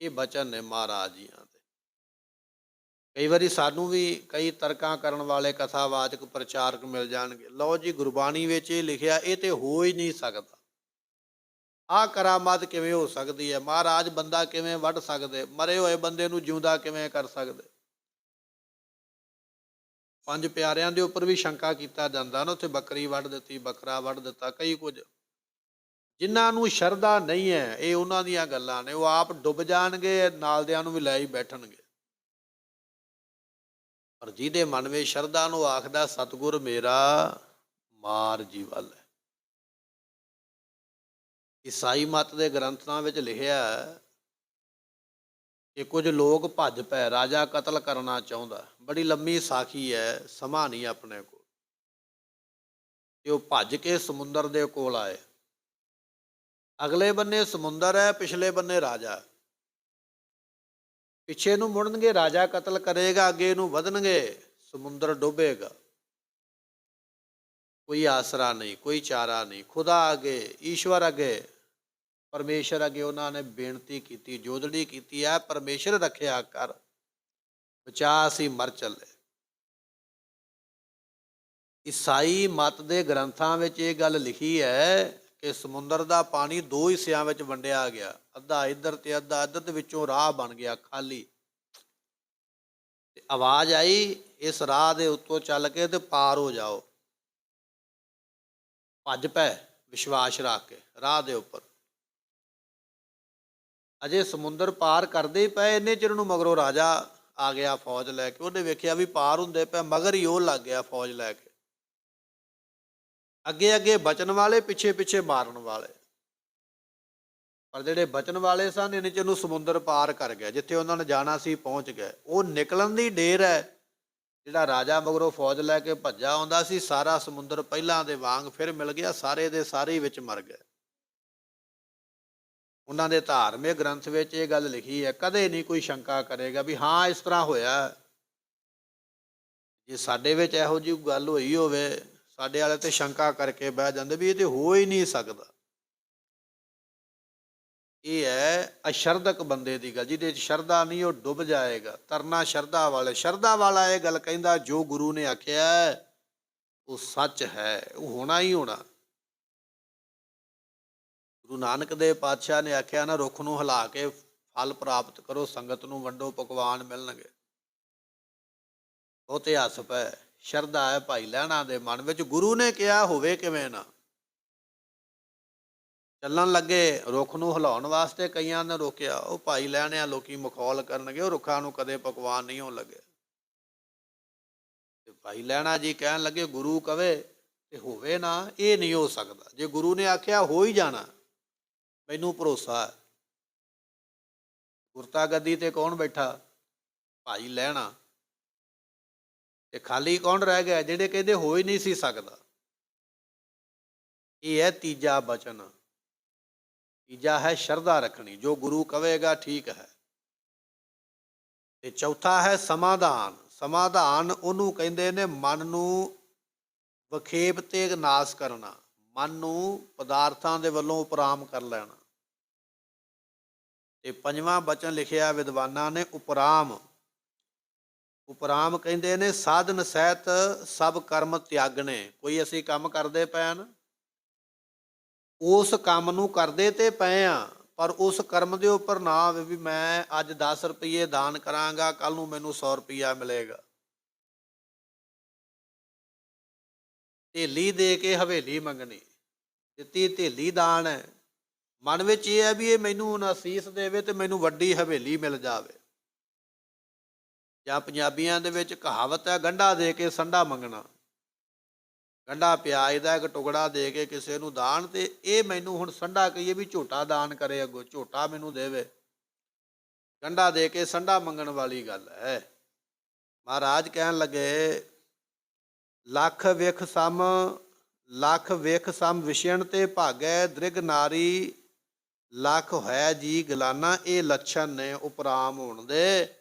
ਇਹ ਬਚਨ ਨੇ ਮਹਾਰਾਜ ਜੀਆਂ ਦੇ। ਕਈ ਵਾਰੀ ਸਾਨੂੰ ਵੀ ਕਈ ਤਰਕਾਂ ਕਰਨ ਵਾਲੇ ਕਥਾਵਾਚਕ ਪ੍ਰਚਾਰਕ ਮਿਲ ਜਾਣਗੇ, ਲਓ ਜੀ ਗੁਰਬਾਣੀ ਵਿੱਚ ਇਹ ਲਿਖਿਆ, ਇਹ ਤੇ ਹੋ ਹੀ ਨਹੀਂ ਸਕਦਾ। ਆਹ ਕਰਾਮਾਤ ਕਿਵੇਂ ਹੋ ਸਕਦੀ ਹੈ? ਮਹਾਰਾਜ ਬੰਦਾ ਕਿਵੇਂ ਵੱਢ ਸਕਦੇ? ਮਰੇ ਹੋਏ ਬੰਦੇ ਨੂੰ ਜਿਉਂਦਾ ਕਿਵੇਂ ਕਰ ਸਕਦੇ? ਪੰਜ ਪਿਆਰਿਆਂ ਦੇ ਉੱਪਰ ਵੀ ਸ਼ੰਕਾ ਕੀਤਾ ਜਾਂਦਾ ਨਾ, ਉੱਥੇ ਬੱਕਰੀ ਵੱਢ ਦਿੱਤੀ, ਬੱਕਰਾ ਵੱਢ ਦਿੱਤਾ, ਕਈ ਕੁਝ। ਜਿਨ੍ਹਾਂ ਨੂੰ ਸ਼ਰਧਾ ਨਹੀਂ ਹੈ, ਇਹ ਉਹਨਾਂ ਦੀਆਂ ਗੱਲਾਂ ਨੇ, ਉਹ ਆਪ ਡੁੱਬ ਜਾਣਗੇ, ਨਾਲ ਦਿਆਂ ਨੂੰ ਵੀ ਲੈ ਹੀ ਬੈਠਣਗੇ। ਪਰ ਜਿਹਦੇ ਮਨ ਵਿੱਚ ਸ਼ਰਧਾ ਨੂੰ ਆਖਦਾ ਸਤਿਗੁਰ ਮੇਰਾ ਮਾਰ ਜੀ ਵੱਲ ਹੈ। ਈਸਾਈ ਮਤ ਦੇ ਗ੍ਰੰਥਾਂ ਵਿੱਚ ਲਿਖਿਆ ਕਿ ਕੁਝ ਲੋਕ ਭੱਜ ਪਏ, ਰਾਜਾ ਕਤਲ ਕਰਨਾ ਚਾਹੁੰਦਾ। ਬੜੀ ਲੰਮੀ ਸਾਖੀ ਹੈ, ਸਮਾਂ ਨਹੀਂ ਆਪਣੇ ਕੋਲ। ਤੇ ਉਹ ਭੱਜ ਕੇ ਸਮੁੰਦਰ ਦੇ ਕੋਲ ਆਏ। ਅਗਲੇ ਬੰਨੇ ਸਮੁੰਦਰ ਹੈ, ਪਿਛਲੇ ਬੰਨੇ ਰਾਜਾ। ਪਿੱਛੇ ਨੂੰ ਮੁੜਨਗੇ ਰਾਜਾ ਕਤਲ ਕਰੇਗਾ, ਅੱਗੇ ਨੂੰ ਵਧਣਗੇ ਸਮੁੰਦਰ ਡੁੱਬੇਗਾ। ਕੋਈ ਆਸਰਾ ਨਹੀਂ, ਕੋਈ ਚਾਰਾ ਨਹੀਂ। ਖੁਦਾ ਅੱਗੇ, ਈਸ਼ਵਰ ਅੱਗੇ, ਪਰਮੇਸ਼ਰ ਅੱਗੇ ਉਹਨਾਂ ਨੇ ਬੇਨਤੀ ਕੀਤੀ, ਜੋਦੜੀ ਕੀਤੀ ਹੈ, ਪਰਮੇਸ਼ਰ ਰੱਖਿਆ ਕਰ, ਬਚਾ ਅਸੀਂ ਮਰ ਚੱਲੇ। ਈਸਾਈ ਮਤ ਦੇ ਗ੍ਰੰਥਾਂ ਵਿੱਚ ਇਹ ਗੱਲ ਲਿਖੀ ਹੈ ਕਿ ਸਮੁੰਦਰ ਦਾ ਪਾਣੀ ਦੋ ਹਿੱਸਿਆਂ ਵਿੱਚ ਵੰਡਿਆ ਗਿਆ, ਅੱਧਾ ਇੱਧਰ ਤੇ ਅੱਧਾ ਇੱਧਰ, ਦੇ ਵਿੱਚੋਂ ਰਾਹ ਬਣ ਗਿਆ ਖਾਲੀ। ਤੇ ਆਵਾਜ਼ ਆਈ ਇਸ ਰਾਹ ਦੇ ਉੱਤੋਂ ਚੱਲ ਕੇ ਤੇ ਪਾਰ ਹੋ ਜਾਓ। ਭੱਜ ਪਏ ਵਿਸ਼ਵਾਸ ਰੱਖ ਕੇ ਰਾਹ ਦੇ ਉੱਪਰ। ਅਜੇ ਸਮੁੰਦਰ ਪਾਰ ਕਰਦੇ ਹੀ ਪਏ, ਇੰਨੇ ਚਿਰ ਨੂੰ ਮਗਰੋਂ ਰਾਜਾ ਆ ਗਿਆ ਫੌਜ ਲੈ ਕੇ। ਉਹਨੇ ਵੇਖਿਆ ਵੀ ਪਾਰ ਹੁੰਦੇ ਪਏ, ਮਗਰ ਹੀ ਉਹ ਲੱਗ ਗਿਆ ਫੌਜ ਲੈ ਕੇ। ਅੱਗੇ ਅੱਗੇ ਬਚਨ ਵਾਲੇ, ਪਿੱਛੇ ਪਿੱਛੇ ਮਾਰਨ ਵਾਲੇ। ਪਰ ਜਿਹੜੇ ਬਚਨ ਵਾਲੇ ਸਨ, ਇੰਨੇ ਚਿਰ ਨੂੰ ਸਮੁੰਦਰ ਪਾਰ ਕਰ ਗਿਆ, ਜਿੱਥੇ ਉਹਨਾਂ ਨੇ ਜਾਣਾ ਸੀ ਪਹੁੰਚ ਗਏ। ਉਹ ਨਿਕਲਣ ਦੀ ਢੇਰ ਹੈ, ਜਿਹੜਾ ਰਾਜਾ ਮਗਰੋਂ ਫੌਜ ਲੈ ਕੇ ਭੱਜਾ ਆਉਂਦਾ ਸੀ, ਸਾਰਾ ਸਮੁੰਦਰ ਪਹਿਲਾਂ ਦੇ ਵਾਂਗ ਫਿਰ ਮਿਲ ਗਿਆ, ਸਾਰੇ ਦੇ ਸਾਰੇ ਹੀ ਵਿੱਚ ਮਰ ਗਏ। ਉਹਨਾਂ ਦੇ ਧਾਰਮਿਕ ਗ੍ਰੰਥ ਵਿੱਚ ਇਹ ਗੱਲ ਲਿਖੀ ਹੈ, ਕਦੇ ਨਹੀਂ ਕੋਈ ਸ਼ੰਕਾ ਕਰੇਗਾ ਵੀ ਹਾਂ ਇਸ ਤਰ੍ਹਾਂ ਹੋਇਆ। ਜੇ ਸਾਡੇ ਵਿੱਚ ਇਹੋ ਜਿਹੀ ਗੱਲ ਹੋਈ ਹੋਵੇ, ਸਾਡੇ ਵਾਲੇ ਤੇ ਸ਼ੰਕਾ ਕਰਕੇ ਬਹਿ ਜਾਂਦੇ ਵੀ ਇਹ ਤੇ ਹੋ ਹੀ ਨਹੀਂ ਸਕਦਾ। ਇਹ ਹੈ ਅਸ਼ਰਧਕ ਬੰਦੇ ਦੀ ਗੱਲ, ਜਿਹਦੇ 'ਚ ਸ਼ਰਧਾ ਨਹੀਂ ਉਹ ਡੁੱਬ ਜਾਏਗਾ। ਤਰਨਾ ਸ਼ਰਧਾ ਵਾਲੇ, ਸ਼ਰਧਾ ਵਾਲਾ ਇਹ ਗੱਲ ਕਹਿੰਦਾ ਜੋ ਗੁਰੂ ਨੇ ਆਖਿਆ ਉਹ ਸੱਚ ਹੈ, ਉਹ ਹੋਣਾ ਹੀ ਹੋਣਾ। ਗੁਰੂ ਨਾਨਕ ਦੇਵ ਪਾਤਸ਼ਾਹ ਨੇ ਆਖਿਆ ਨਾ, ਰੁੱਖ ਨੂੰ ਹਿਲਾ ਕੇ ਫਲ ਪ੍ਰਾਪਤ ਕਰੋ, ਸੰਗਤ ਨੂੰ ਵੰਡੋ, ਪਕਵਾਨ ਮਿਲਣਗੇ। ਉਹ ਤੇ ਹੱਸ ਪਏ। ਸ਼ਰਧਾ ਹੈ ਭਾਈ ਲਹਿਣਾ ਦੇ ਮਨ ਵਿੱਚ, ਗੁਰੂ ਨੇ ਕਿਹਾ ਹੋਵੇ ਕਿਵੇਂ ਨਾ। ਚੱਲਣ ਲੱਗੇ, ਰੁੱਖ ਨੂੰ ਹਿਲਾਉਣ ਵਾਸਤੇ ਕਈਆਂ ਨੇ ਰੋਕਿਆ, ਉਹ ਭਾਈ ਲਹਿਣਿਆ ਲੋਕੀ ਮਖੌਲ ਕਰਨਗੇ, ਉਹ ਰੁੱਖਾਂ ਨੂੰ ਕਦੇ ਪਕਵਾਨ ਨਹੀਂ ਹੋਣ ਲੱਗੇ। ਤੇ ਭਾਈ ਲਹਿਣਾ ਜੀ ਕਹਿਣ ਲੱਗੇ ਗੁਰੂ ਕਵੇ ਤੇ ਹੋਵੇ ਨਾ, ਇਹ ਨਹੀਂ ਹੋ ਸਕਦਾ। ਜੇ ਗੁਰੂ ਨੇ ਆਖਿਆ ਹੋ ਹੀ ਜਾਣਾ, ਮੈਨੂੰ ਭਰੋਸਾ ਹੈ। ਗੁਰਤਾ ਗੱਦੀ ਤੇ ਕੌਣ ਬੈਠਾ? ਭਾਈ ਲਹਿਣਾ। ਤੇ ਖਾਲੀ ਕੌਣ ਰਹਿ ਗਿਆ? ਜਿਹੜੇ ਕਹਿੰਦੇ ਹੋ ਹੀ ਨਹੀਂ ਸੀ ਸਕਦਾ। ਇਹ ਹੈ ਤੀਜਾ ਬਚਨ। ਤੀਜਾ ਹੈ ਸ਼ਰਧਾ ਰੱਖਣੀ, ਜੋ ਗੁਰੂ ਕਵੇਗਾ ਠੀਕ ਹੈ। ਤੇ ਚੌਥਾ ਹੈ ਸਮਾਧਾਨ। ਸਮਾਧਾਨ ਉਹਨੂੰ ਕਹਿੰਦੇ ਨੇ ਮਨ ਨੂੰ ਵਿਖੇਪ ਤੇ ਨਾਸ ਕਰਨਾ, ਮਨ ਨੂੰ ਪਦਾਰਥਾਂ ਦੇ ਵੱਲੋਂ ਉਪਰਾਮ ਕਰ ਲੈਣਾ। ਤੇ ਪੰਜਵਾਂ ਬਚਨ ਲਿਖਿਆ ਵਿਦਵਾਨਾਂ ਨੇ ਉਪਰਾਮ। ਉਪਰਾਮ ਕਹਿੰਦੇ ਨੇ ਸਾਧਨ ਸਹਿਤ ਸਭ ਕਰਮ ਤਿਆਗਣੇ। ਕੋਈ ਅਸੀਂ ਕੰਮ ਕਰਦੇ ਪਏ ਨਾ, ਉਸ ਕੰਮ ਨੂੰ ਕਰਦੇ ਤੇ ਪਏ ਆ, ਪਰ ਉਸ ਕਰਮ ਦੇ ਉੱਪਰ ਨਾ ਆਵੇ ਵੀ ਮੈਂ ਅੱਜ 10 ਰੁਪਏ ਦਾਨ ਕਰਾਂਗਾ, ਕੱਲ ਨੂੰ ਮੈਨੂੰ 100 ਰੁਪਇਆ ਮਿਲੇਗਾ। ਢੇਲੀ ਦੇ ਕੇ ਹਵੇਲੀ ਮੰਗਣੀ, ਦਿੱਤੀ ਢੇਲੀ ਦਾਨ ਹੈ। ਮਨ ਵਿੱਚ ਇਹ ਹੈ ਵੀ ਇਹ ਮੈਨੂੰ ਅਸੀਸ ਦੇਵੇ ਤੇ ਮੈਨੂੰ ਵੱਡੀ ਹਵੇਲੀ ਮਿਲ ਜਾਵੇ। ਜਾਂ ਪੰਜਾਬੀਆਂ ਦੇ ਵਿੱਚ ਕਹਾਵਤ ਹੈ, ਗੰਢਾ ਦੇ ਕੇ ਸੰਡਾ ਮੰਗਣਾ। ਗੰਢਾ ਪਿਆਜ਼ ਦਾ ਇੱਕ ਟੁਕੜਾ ਦੇ ਕੇ ਕਿਸੇ ਨੂੰ ਦਾਨ, ਤੇ ਇਹ ਮੈਨੂੰ ਹੁਣ ਸੰਡਾ ਕਹੀਏ ਵੀ ਝੋਟਾ ਦਾਨ ਕਰੇ, ਅੱਗੋਂ ਝੋਟਾ ਮੈਨੂੰ ਦੇਵੇ। ਗੰਢਾ ਦੇ ਕੇ ਸੰਡਾ ਮੰਗਣ ਵਾਲੀ ਗੱਲ ਹੈ। ਮਹਾਰਾਜ ਕਹਿਣ ਲੱਗੇ ਲੱਖ ਵੇਖ ਸਮ ਵਿਸ਼ਣ ਤੇ ਭਾਗੈ ਦ੍ਰਿਗ ਨਾਰੀ, ਲੱਖ ਹੈ ਜੀ ਗਲਾਨਾ। ਇਹ ਲੱਛਣ ਨੇ ਉਪਰਾਮ ਹੋਣ ਦੇ।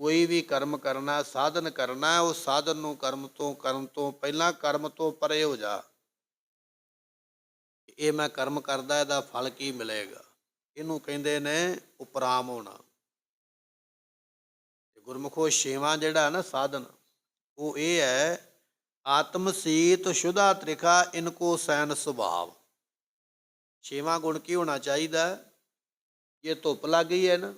ਕੋਈ ਵੀ ਕਰਮ ਕਰਨਾ, ਸਾਧਨ ਕਰਨਾ, ਉਹ ਸਾਧਨ ਨੂੰ ਕਰਨ ਤੋਂ ਪਹਿਲਾਂ ਕਰਮ ਤੋਂ ਪਰੇ ਹੋ ਜਾ। ਇਹ ਮੈਂ ਕਰਮ ਕਰਦਾ, ਇਹਦਾ ਫਲ ਕੀ ਮਿਲੇਗਾ, ਇਹਨੂੰ ਕਹਿੰਦੇ ਨੇ ਉਪਰਾਮ ਹੋਣਾ। ਗੁਰਮੁਖੋ ਛੇਵਾਂ ਜਿਹੜਾ ਨਾ ਸਾਧਨ, ਉਹ ਇਹ ਹੈ ਆਤਮ ਸੀਤ ਸ਼ੁਧਾ ਤ੍ਰਿਖਾ ਇਨਕੋ ਸੈਨ ਸੁਭਾਵ। ਛੇਵਾਂ ਗੁਣ ਕੀ ਹੋਣਾ ਚਾਹੀਦਾ? ਜੇ ਧੁੱਪ ਲੱਗ ਗਈ ਹੈ ਨਾ,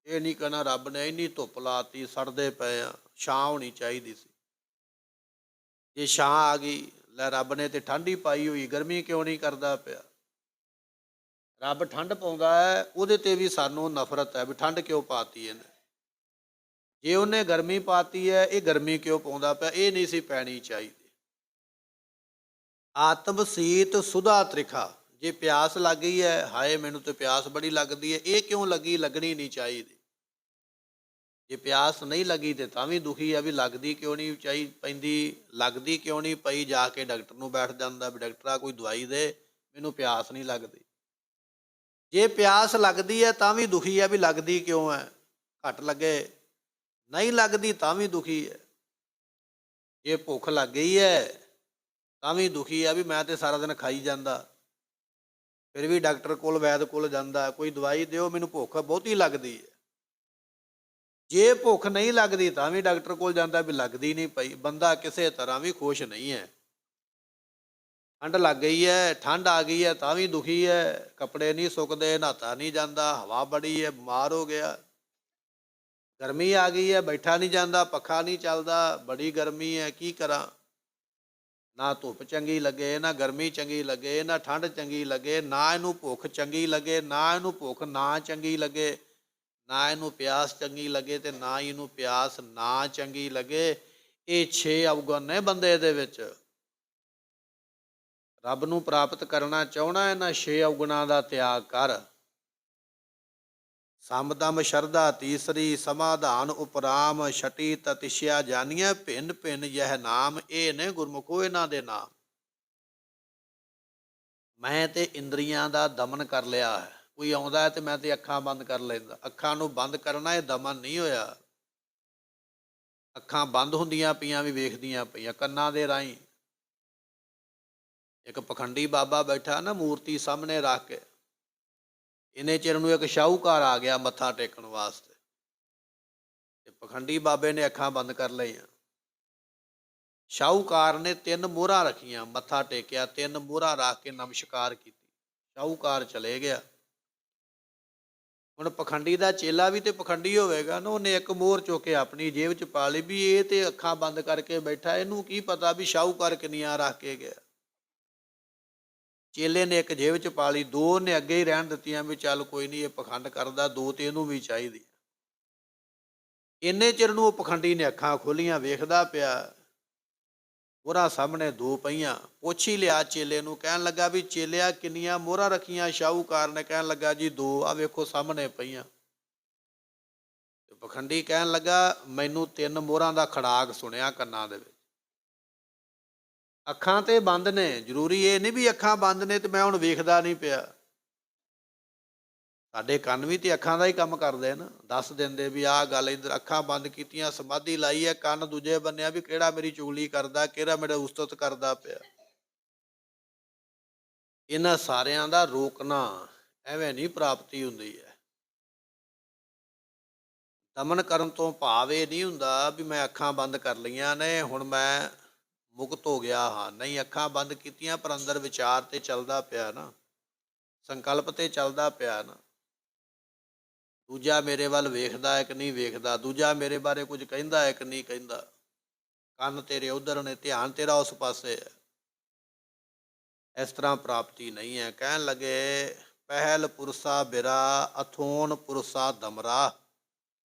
ਇਹ ਨਹੀਂ ਕਹਿਣਾ ਰੱਬ ਨੇ ਇੰਨੀ ਧੁੱਪ ਲਾਤੀ ਸੜਦੇ ਪਏ ਆ, ਛਾਂ ਹੋਣੀ ਚਾਹੀਦੀ ਸੀ। ਜੇ ਛਾਂ ਆ ਗਈ, ਲੈ ਰੱਬ ਨੇ ਤੇ ਠੰਡ ਹੀ ਪਾਈ ਹੋਈ, ਗਰਮੀ ਕਿਉਂ ਨਹੀਂ ਕਰਦਾ ਪਿਆ? ਰੱਬ ਠੰਡ ਪਾਉਂਦਾ ਹੈ, ਉਹਦੇ ਤੇ ਵੀ ਸਾਨੂੰ ਨਫ਼ਰਤ ਹੈ ਵੀ ਠੰਡ ਕਿਉਂ ਪਾਤੀ ਇਹਨੇ। ਜੇ ਉਹਨੇ ਗਰਮੀ ਪਾਤੀ ਹੈ, ਇਹ ਗਰਮੀ ਕਿਉਂ ਪਾਉਂਦਾ ਪਿਆ? ਇਹ ਨਹੀਂ ਸੀ ਪੈਣੀ ਚਾਹੀਦੀ। ਆਤਮ ਸੀਤ ਸੁਧਾ ਤ੍ਰਿਖਾ। ਜੇ ਪਿਆਸ ਲੱਗ ਗਈ ਹੈ, ਹਾਏ ਮੈਨੂੰ ਤੇ ਪਿਆਸ ਬੜੀ ਲੱਗਦੀ ਹੈ, ਇਹ ਕਿਉਂ ਲੱਗੀ? ਲੱਗਣੀ ਨਹੀਂ ਚਾਹੀਦੀ। ਜੇ ਪਿਆਸ ਨਹੀਂ ਲੱਗੀ ਤੇ ਤਾਂ ਵੀ ਦੁਖੀ ਆ ਵੀ ਲੱਗਦੀ ਕਿਉਂ ਨਹੀਂ ਪੈਂਦੀ, ਲੱਗਦੀ ਕਿਉਂ ਨਹੀਂ ਪਈ। ਜਾ ਕੇ ਡਾਕਟਰ ਨੂੰ ਬੈਠ ਜਾਂਦਾ ਵੀ ਡਾਕਟਰ ਆ ਕੋਈ ਦਵਾਈ ਦੇ, ਮੈਨੂੰ ਪਿਆਸ ਨਹੀਂ ਲੱਗਦੀ। ਜੇ ਪਿਆਸ ਲੱਗਦੀ ਹੈ ਤਾਂ ਵੀ ਦੁਖੀ ਆ ਵੀ ਲੱਗਦੀ ਕਿਉਂ ਹੈ, ਘੱਟ ਲੱਗੇ। ਨਹੀਂ ਲੱਗਦੀ ਤਾਂ ਵੀ ਦੁਖੀ ਹੈ। ਜੇ ਭੁੱਖ ਲੱਗ ਗਈ ਹੈ ਤਾਂ ਵੀ ਦੁਖੀ ਆ ਵੀ ਮੈਂ ਤੇ ਸਾਰਾ ਦਿਨ ਖਾਈ ਜਾਂਦਾ, ਫਿਰ ਵੀ ਡਾਕਟਰ ਕੋਲ ਵੈਦ ਕੋਲ ਜਾਂਦਾ, ਕੋਈ ਦਵਾਈ ਦਿਓ ਮੈਨੂੰ ਭੁੱਖ ਬਹੁਤੀ ਲੱਗਦੀ ਹੈ। ਜੇ ਭੁੱਖ ਨਹੀਂ ਲੱਗਦੀ ਤਾਂ ਵੀ ਡਾਕਟਰ ਕੋਲ ਜਾਂਦਾ ਵੀ ਲੱਗਦੀ ਨਹੀਂ ਪਈ। ਬੰਦਾ ਕਿਸੇ ਤਰ੍ਹਾਂ ਵੀ ਖੁਸ਼ ਨਹੀਂ ਹੈ। ਠੰਡ ਲੱਗ ਗਈ ਹੈ, ਠੰਡ ਆ ਗਈ ਹੈ ਤਾਂ ਵੀ ਦੁਖੀ ਹੈ, ਕੱਪੜੇ ਨਹੀਂ ਸੁੱਕਦੇ, ਨਹਾਤਾ ਨਹੀਂ ਜਾਂਦਾ, ਹਵਾ ਬੜੀ ਹੈ, ਬਿਮਾਰ ਹੋ ਗਿਆ। ਗਰਮੀ ਆ ਗਈ ਹੈ, ਬੈਠਾ ਨਹੀਂ ਜਾਂਦਾ, ਪੱਖਾ ਨਹੀਂ ਚੱਲਦਾ, ਬੜੀ ਗਰਮੀ ਹੈ, ਕੀ ਕਰਾਂ? ਨਾ ਧੁੱਪ ਚੰਗੀ ਲੱਗੇ, ਨਾ ਗਰਮੀ ਚੰਗੀ ਲੱਗੇ, ਨਾ ਠੰਡ ਚੰਗੀ ਲੱਗੇ, ਨਾ ਇਹਨੂੰ ਭੁੱਖ ਚੰਗੀ ਲੱਗੇ, ਨਾ ਇਹਨੂੰ ਭੁੱਖ ਨਾ ਚੰਗੀ ਲੱਗੇ, ਨਾ ਇਹਨੂੰ ਪਿਆਸ ਚੰਗੀ ਲੱਗੇ ਤੇ ਨਾ ਹੀ ਇਹਨੂੰ ਪਿਆਸ ਨਾ ਚੰਗੀ ਲੱਗੇ। ਇਹ 6 ਅਵਗੁਣ ਨੇ ਬੰਦੇ ਦੇ ਵਿੱਚ। ਰੱਬ ਨੂੰ ਪ੍ਰਾਪਤ ਕਰਨਾ ਚਾਹੁੰਦਾ, ਇਹਨਾਂ 6 ਅਵਗੁਣਾਂ ਦਾ ਤਿਆਗ ਕਰ। ਸਮਦਮ ਸ਼ਰਧਾ ਤੀਸਰੀ, ਸਮਾਧਾਨ ਉਪਰਾਮ ਛਟੀ, ਤਤਿਸ਼ਿਆ ਜਾਨੀਐ ਭਿੰਨ ਭਿੰਨ ਯਹ ਨਾਮ। ਇਹ ਨੇ ਗੁਰਮੁਖੋ ਇਹਨਾਂ ਦੇ ਨਾਮ। ਮੈਂ ਤੇ ਇੰਦਰੀਆਂ ਦਾ ਦਮਨ ਕਰ ਲਿਆ ਹੈ। ਕੋਈ ਆਉਂਦਾ ਹੈ ਤੇ ਮੈਂ ਤੇ ਅੱਖਾਂ ਬੰਦ ਕਰ ਲੈਂਦਾ। ਅੱਖਾਂ ਨੂੰ ਬੰਦ ਕਰਨਾ ਇਹ ਦਮਨ ਨਹੀਂ ਹੋਇਆ। ਅੱਖਾਂ ਬੰਦ ਹੁੰਦੀਆਂ ਪਈਆਂ ਵੀ ਵੇਖਦੀਆਂ ਪਈਆਂ ਕੰਨਾਂ ਦੇ ਰਾਹੀਂ। ਇੱਕ ਪਖੰਡੀ ਬਾਬਾ ਬੈਠਾ ਨਾ ਮੂਰਤੀ ਸਾਹਮਣੇ ਰੱਖ ਕੇ, ਇੰਨੇ ਚਿਰ ਨੂੰ ਇੱਕ ਸ਼ਾਹੂਕਾਰ ਆ ਗਿਆ ਮੱਥਾ ਟੇਕਣ ਵਾਸਤੇ, ਤੇ ਪਖੰਡੀ ਬਾਬੇ ਨੇ ਅੱਖਾਂ ਬੰਦ ਕਰ ਲਈਆਂ। ਸ਼ਾਹੂਕਾਰ ਨੇ 3 ਮੋਹਰਾਂ ਰੱਖੀਆਂ, ਮੱਥਾ ਟੇਕਿਆ, 3 ਮੋਹਰਾਂ ਰੱਖ ਕੇ ਨਮਸਕਾਰ ਕੀਤੀ, ਸ਼ਾਹੂਕਾਰ ਚਲੇ ਗਿਆ। ਹੁਣ ਪਖੰਡੀ ਦਾ ਚੇਲਾ ਵੀ ਤੇ ਪਖੰਡੀ ਹੋਵੇਗਾ ਨਾ, ਉਹਨੇ ਇੱਕ ਮੋਹਰ ਚੁੱਕ ਕੇ ਆਪਣੀ ਜੇਬ 'ਚ ਪਾ ਲਈ ਵੀ ਇਹ ਤੇ ਅੱਖਾਂ ਬੰਦ ਕਰਕੇ ਬੈਠਾ, ਇਹਨੂੰ ਕੀ ਪਤਾ ਵੀ ਸ਼ਾਹੂਕਾਰ ਕਿੰਨੀਆਂ ਰੱਖ ਕੇ ਗਿਆ। ਚੇਲੇ ਨੇ ਇੱਕ ਜੇਬ 'ਚ ਪਾ ਲਈ, 2 ਨੇ ਅੱਗੇ ਹੀ ਰਹਿਣ ਦਿੱਤੀਆਂ ਵੀ ਚੱਲ ਕੋਈ ਨਹੀਂ ਇਹ ਪਖੰਡ ਕਰਦਾ, 2 ਤੇ ਇਹਨੂੰ ਵੀ ਚਾਹੀਦੀ। ਇੰਨੇ ਚਿਰ ਨੂੰ ਉਹ ਪਖੰਡੀ ਨੇ ਅੱਖਾਂ ਖੋਲੀਆਂ, ਵੇਖਦਾ ਪਿਆ ਮੋਹਰਾਂ ਸਾਹਮਣੇ 2 ਪਈਆਂ। ਪੁੱਛ ਹੀ ਲਿਆ ਚੇਲੇ ਨੂੰ, ਕਹਿਣ ਲੱਗਾ ਵੀ ਚੇਲਿਆ ਕਿੰਨੀਆਂ ਮੋਹਰਾਂ ਰੱਖੀਆਂ? ਸ਼ਾਹੂਕਾਰ ਨੇ ਕਹਿਣ ਲੱਗਾ ਜੀ 2, ਆ ਵੇਖੋ ਸਾਹਮਣੇ ਪਈਆਂ। ਪਖੰਡੀ ਕਹਿਣ ਲੱਗਾ ਮੈਨੂੰ 3 ਮੋਹਰਾਂ ਦਾ ਖੜਾਕ ਸੁਣਿਆ ਕੰਨਾਂ ਦੇ ਵਿੱਚ। ਅੱਖਾਂ ਤੇ ਬੰਦ ਨੇ, ਜ਼ਰੂਰੀ ਇਹ ਨਹੀਂ ਵੀ ਅੱਖਾਂ ਬੰਦ ਨੇ ਤੇ ਮੈਂ ਹੁਣ ਵੇਖਦਾ ਨਹੀਂ ਪਿਆ। ਸਾਡੇ ਕੰਨ ਵੀ ਤੇ ਅੱਖਾਂ ਦਾ ਹੀ ਕੰਮ ਕਰਦੇ ਨਾ, ਦੱਸ ਦਿੰਦੇ ਵੀ ਆਹ ਗੱਲ ਇੱਧਰ। ਅੱਖਾਂ ਬੰਦ ਕੀਤੀਆਂ, ਸਮਾਧੀ ਲਾਈ ਹੈ, ਕੰਨ ਦੂਜੇ ਬੰਨਿਆ ਵੀ ਕਿਹੜਾ ਮੇਰੀ ਚੁਗਲੀ ਕਰਦਾ, ਕਿਹੜਾ ਮੇਰਾ ਉਸਤਤ ਕਰਦਾ ਪਿਆ। ਇਹਨਾਂ ਸਾਰਿਆਂ ਦਾ ਰੋਕਣਾ, ਐਵੇਂ ਨਹੀਂ ਪ੍ਰਾਪਤੀ ਹੁੰਦੀ ਹੈ। ਦਮਨ ਕਰਨ ਤੋਂ ਭਾਵ ਇਹ ਨਹੀਂ ਹੁੰਦਾ ਵੀ ਮੈਂ ਅੱਖਾਂ ਬੰਦ ਕਰ ਲਈਆਂ ਨੇ ਹੁਣ ਮੈਂ ਮੁਕਤ ਹੋ ਗਿਆ ਹਾਂ। ਨਹੀਂ, ਅੱਖਾਂ ਬੰਦ ਕੀਤੀਆਂ ਪਰ ਅੰਦਰ ਵਿਚਾਰ ਤੇ ਚੱਲਦਾ ਪਿਆ ਨਾ, ਸੰਕਲਪ ਤੇ ਚੱਲਦਾ ਪਿਆ ਨਾ। ਦੂਜਾ ਮੇਰੇ ਵੱਲ ਵੇਖਦਾ ਹੈ ਕਿ ਨਹੀਂ ਵੇਖਦਾ, ਦੂਜਾ ਮੇਰੇ ਬਾਰੇ ਕੁਝ ਕਹਿੰਦਾ ਹੈ ਕਿ ਨਹੀਂ ਕਹਿੰਦਾ। ਕੰਨ ਤੇਰੇ ਉਧਰ ਨੇ, ਧਿਆਨ ਤੇਰਾ ਉਸ ਪਾਸੇ ਹੈ। ਇਸ ਤਰ੍ਹਾਂ ਪ੍ਰਾਪਤੀ ਨਹੀਂ ਹੈ। ਕਹਿਣ ਲੱਗੇ ਪਹਿਲ ਪੁਰਸਾ ਬਿਰਾ, ਅਥੋਨ ਪੁਰਸਾ ਦਮਰਾ।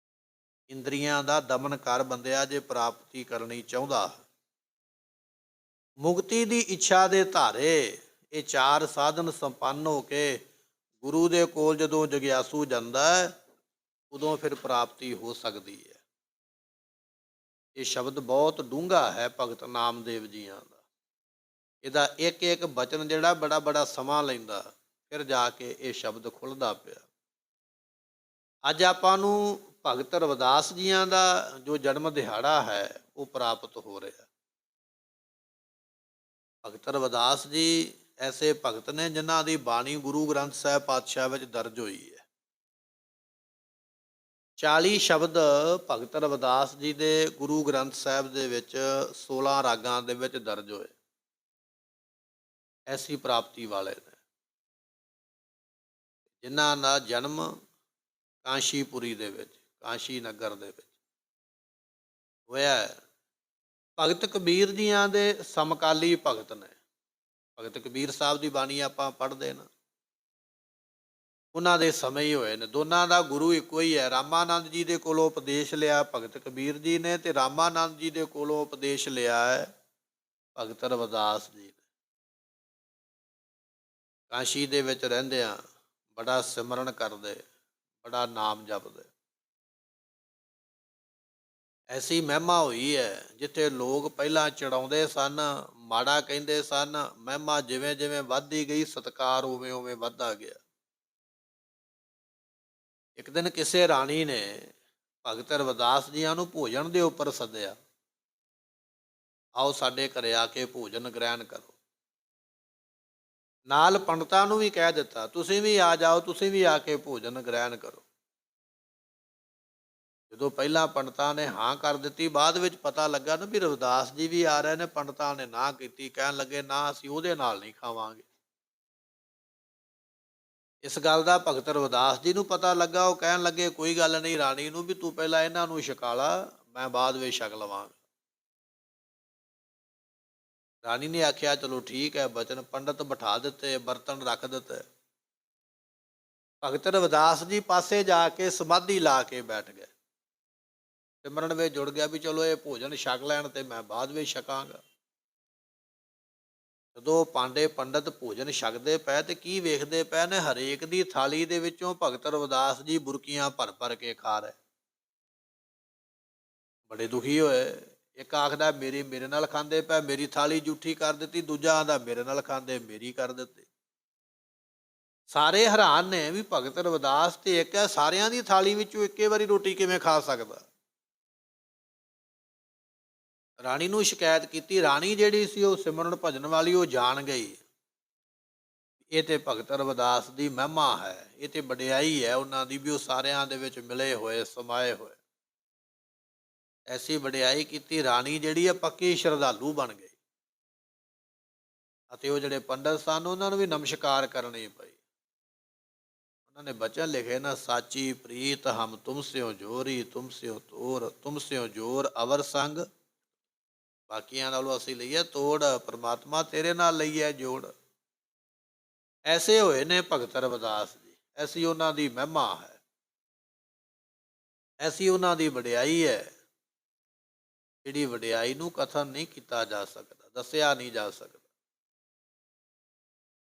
ਇੰਦਰੀਆਂ ਦਾ ਦਮਨ ਕਰ ਬੰਦਿਆ ਜੇ ਪ੍ਰਾਪਤੀ ਕਰਨੀ ਚਾਹੁੰਦਾ। ਮੁਕਤੀ ਦੀ ਇੱਛਾ ਦੇ ਧਾਰੇ ਇਹ 4 ਸਾਧਨ ਸੰਪੰਨ ਹੋ ਕੇ ਗੁਰੂ ਦੇ ਕੋਲ ਜਦੋਂ ਜਗਿਆਸੂ ਜਾਂਦਾ ਹੈ ਉਦੋਂ ਫਿਰ ਪ੍ਰਾਪਤੀ ਹੋ ਸਕਦੀ ਹੈ। ਇਹ ਸ਼ਬਦ ਬਹੁਤ ਡੂੰਘਾ ਹੈ ਭਗਤ ਨਾਮਦੇਵ ਜੀਆਂ ਦਾ। ਇਹਦਾ ਇੱਕ ਇੱਕ ਬਚਨ ਜਿਹੜਾ ਬੜਾ ਬੜਾ ਸਮਾਂ ਲੈਂਦਾ, ਫਿਰ ਜਾ ਕੇ ਇਹ ਸ਼ਬਦ ਖੁੱਲ੍ਹਦਾ ਪਿਆ। ਅੱਜ ਆਪਾਂ ਨੂੰ ਭਗਤ ਰਵਿਦਾਸ ਜੀਆਂ ਦਾ ਜੋ ਜਨਮ ਦਿਹਾੜਾ ਹੈ ਉਹ ਪ੍ਰਾਪਤ ਹੋ ਰਿਹਾ। ਭਗਤ ਰਵਿਦਾਸ ਜੀ ਐਸੇ ਭਗਤ ਨੇ ਜਿਨ੍ਹਾਂ ਦੀ ਬਾਣੀ ਗੁਰੂ ਗ੍ਰੰਥ ਸਾਹਿਬ ਪਾਤਸ਼ਾਹ ਵਿੱਚ ਦਰਜ ਹੋਈ ਹੈ। 40 ਸ਼ਬਦ ਭਗਤ ਰਵਿਦਾਸ ਜੀ ਦੇ ਗੁਰੂ ਗ੍ਰੰਥ ਸਾਹਿਬ ਦੇ ਵਿੱਚ 16 ਰਾਗਾਂ ਦੇ ਵਿੱਚ ਦਰਜ ਹੋਏ। ਐਸੀ ਪ੍ਰਾਪਤੀ ਵਾਲੇ ਨੇ ਜਿਨ੍ਹਾਂ ਦਾ ਜਨਮ ਕਾਂਸ਼ੀਪੁਰੀ ਦੇ ਵਿੱਚ, ਕਾਂਸ਼ੀ ਨਗਰ ਦੇ ਵਿੱਚ ਹੋਇਆ ਹੈ। ਭਗਤ ਕਬੀਰ ਜੀਆਂ ਦੇ ਸਮਕਾਲੀ ਭਗਤ ਨੇ। ਭਗਤ ਕਬੀਰ ਸਾਹਿਬ ਦੀ ਬਾਣੀ ਆਪਾਂ ਪੜ੍ਹਦੇ ਨਾ, ਉਹਨਾਂ ਦੇ ਸਮੇਂ ਹੀ ਹੋਏ ਨੇ। ਦੋਨਾਂ ਦਾ ਗੁਰੂ ਇੱਕੋ ਹੀ ਹੈ। ਰਾਮਾਨੰਦ ਜੀ ਦੇ ਕੋਲੋਂ ਉਪਦੇਸ਼ ਲਿਆ ਭਗਤ ਕਬੀਰ ਜੀ ਨੇ, ਤੇ ਰਾਮਾਨੰਦ ਜੀ ਦੇ ਕੋਲੋਂ ਉਪਦੇਸ਼ ਲਿਆ ਹੈ ਭਗਤ ਰਵਿਦਾਸ ਜੀ ਨੇ। ਕਾਸ਼ੀ ਦੇ ਵਿੱਚ ਰਹਿੰਦਿਆਂ ਬੜਾ ਸਿਮਰਨ ਕਰਦੇ, ਬੜਾ ਨਾਮ ਜਪਦੇ। ਐਸੀ ਮਹਿਮਾ ਹੋਈ ਹੈ ਜਿੱਥੇ ਲੋਕ ਪਹਿਲਾਂ ਚੜਾਉਂਦੇ ਸਨ, ਮਾੜਾ ਕਹਿੰਦੇ ਸਨ, ਮਹਿਮਾ ਜਿਵੇਂ ਜਿਵੇਂ ਵੱਧਦੀ ਗਈ ਸਤਿਕਾਰ ਉਵੇਂ ਉਵੇਂ ਵੱਧਦਾ ਗਿਆ। ਇੱਕ ਦਿਨ ਕਿਸੇ ਰਾਣੀ ਨੇ ਭਗਤ ਰਵਿਦਾਸ ਜੀਆਂ ਨੂੰ ਭੋਜਨ ਦੇ ਉੱਪਰ ਸੱਦਿਆ, ਆਓ ਸਾਡੇ ਘਰੇ ਆ ਕੇ ਭੋਜਨ ਗ੍ਰਹਿਣ ਕਰੋ। ਨਾਲ ਪੰਡਤਾਂ ਨੂੰ ਵੀ ਕਹਿ ਦਿੱਤਾ ਤੁਸੀਂ ਵੀ ਆ ਜਾਓ, ਤੁਸੀਂ ਵੀ ਆ ਕੇ ਭੋਜਨ ਗ੍ਰਹਿਣ ਕਰੋ। ਜਦੋਂ ਪਹਿਲਾਂ ਪੰਡਤਾਂ ਨੇ ਹਾਂ ਕਰ ਦਿੱਤੀ, ਬਾਅਦ ਵਿੱਚ ਪਤਾ ਲੱਗਾ ਨਾ ਵੀ ਰਵਿਦਾਸ ਜੀ ਵੀ ਆ ਰਹੇ ਨੇ, ਪੰਡਤਾਂ ਨੇ ਨਾ ਕੀਤੀ। ਕਹਿਣ ਲੱਗੇ ਨਾ, ਅਸੀਂ ਉਹਦੇ ਨਾਲ ਨਹੀਂ ਖਾਵਾਂਗੇ। ਇਸ ਗੱਲ ਦਾ ਭਗਤ ਰਵਿਦਾਸ ਜੀ ਨੂੰ ਪਤਾ ਲੱਗਾ। ਉਹ ਕਹਿਣ ਲੱਗੇ ਕੋਈ ਗੱਲ ਨਹੀਂ ਰਾਣੀ ਨੂੰ ਵੀ ਤੂੰ ਪਹਿਲਾਂ ਇਹਨਾਂ ਨੂੰ ਛਕਾ ਲਾ, ਮੈਂ ਬਾਅਦ ਵਿੱਚ ਛਕ ਲਵਾਂਗਾ। ਰਾਣੀ ਨੇ ਆਖਿਆ ਚਲੋ ਠੀਕ ਹੈ। ਬਚਨ ਪੰਡਤ ਬਿਠਾ ਦਿੱਤੇ, ਬਰਤਨ ਰੱਖ ਦਿੱਤੇ। ਭਗਤ ਰਵਿਦਾਸ ਜੀ ਪਾਸੇ ਜਾ ਕੇ ਸਮਾਧੀ ਲਾ ਕੇ ਬੈਠ ਗਏ। ਸਿਮਰਨ ਵਿੱਚ ਜੁੜ ਗਿਆ ਵੀ ਚਲੋ ਇਹ ਭੋਜਨ ਛਕ ਲੈਣ ਤੇ ਮੈਂ ਬਾਅਦ ਵਿੱਚ ਛਕਾਂਗਾ। ਜਦੋਂ ਪਾਂਡੇ ਪੰਡਤ ਭੋਜਨ ਛਕਦੇ ਪਏ ਤੇ ਕੀ ਵੇਖਦੇ ਪਏ ਨੇ, ਹਰੇਕ ਦੀ ਥਾਲੀ ਦੇ ਵਿੱਚੋਂ ਭਗਤ ਰਵਿਦਾਸ ਜੀ ਬੁਰਕੀਆਂ ਭਰ ਭਰ ਕੇ ਖਾ ਰਹੇ। ਬੜੇ ਦੁਖੀ ਹੋਏ। ਇੱਕ ਆਖਦਾ ਮੇਰੇ ਨਾਲ ਖਾਂਦੇ ਪਏ, ਮੇਰੀ ਥਾਲੀ ਜੂਠੀ ਕਰ ਦਿੱਤੀ। ਦੂਜਾ ਆਂਦਾ ਮੇਰੇ ਨਾਲ ਖਾਂਦੇ, ਮੇਰੀ ਕਰ ਦਿੱਤੀ। ਸਾਰੇ ਹੈਰਾਨ ਨੇ ਵੀ ਭਗਤ ਰਵਿਦਾਸ ਤੇ ਇੱਕ ਹੈ, ਸਾਰਿਆਂ ਦੀ ਥਾਲੀ ਵਿੱਚੋਂ ਇੱਕੇ ਵਾਰੀ ਰੋਟੀ ਕਿਵੇਂ ਖਾ ਸਕਦਾ। ਰਾਣੀ ਨੂੰ ਸ਼ਿਕਾਇਤ ਕੀਤੀ। ਰਾਣੀ ਜਿਹੜੀ ਸੀ ਉਹ ਸਿਮਰਨ ਭਜਨ ਵਾਲੀ, ਉਹ ਜਾਣ ਗਈ ਇਹ ਤੇ ਭਗਤ ਰਵਿਦਾਸ ਦੀ ਮਹਿਮਾ ਹੈ, ਇਹ ਤੇ ਵਡਿਆਈ ਹੈ ਉਹਨਾਂ ਦੀ ਵੀ ਉਹ ਸਾਰਿਆਂ ਦੇ ਵਿੱਚ ਮਿਲੇ ਹੋਏ, ਸਮਾਏ ਹੋਏ। ਐਸੀ ਵਡਿਆਈ ਕੀਤੀ, ਰਾਣੀ ਜਿਹੜੀ ਹੈ ਪੱਕੀ ਸ਼ਰਧਾਲੂ ਬਣ ਗਈ ਅਤੇ ਉਹ ਜਿਹੜੇ ਪੰਡਤ ਸਨ ਉਹਨਾਂ ਨੂੰ ਵੀ ਨਮਸਕਾਰ ਕਰਨੀ ਪਈ। ਉਹਨਾਂ ਨੇ ਬਚਨ ਲਿਖੇ ਨਾ, ਸਾਚੀ ਪ੍ਰੀਤ ਹਮ ਤੁਮ ਸਿਓ ਜੋਰੀ, ਤੁਮ ਸਿਓ ਤੋਰ, ਤੁਮ ਸਿਓ ਜੋਰ ਅਵਰ ਸੰਗ। ਬਾਕੀਆਂ ਨਾਲੋਂ ਅਸੀਂ ਲਈਏ ਤੋੜ, ਪਰਮਾਤਮਾ ਤੇਰੇ ਨਾਲ ਲਈਏ ਜੋੜ। ਐਸੇ ਹੋਏ ਨੇ ਭਗਤ ਰਵਿਦਾਸ ਜੀ, ਐਸੀ ਉਹਨਾਂ ਦੀ ਮਹਿਮਾ ਹੈ, ਐਸੀ ਉਹਨਾਂ ਦੀ ਵਡਿਆਈ ਹੈ, ਜਿਹੜੀ ਵਡਿਆਈ ਨੂੰ ਕਥਨ ਨਹੀਂ ਕੀਤਾ ਜਾ ਸਕਦਾ, ਦੱਸਿਆ ਨਹੀਂ ਜਾ ਸਕਦਾ।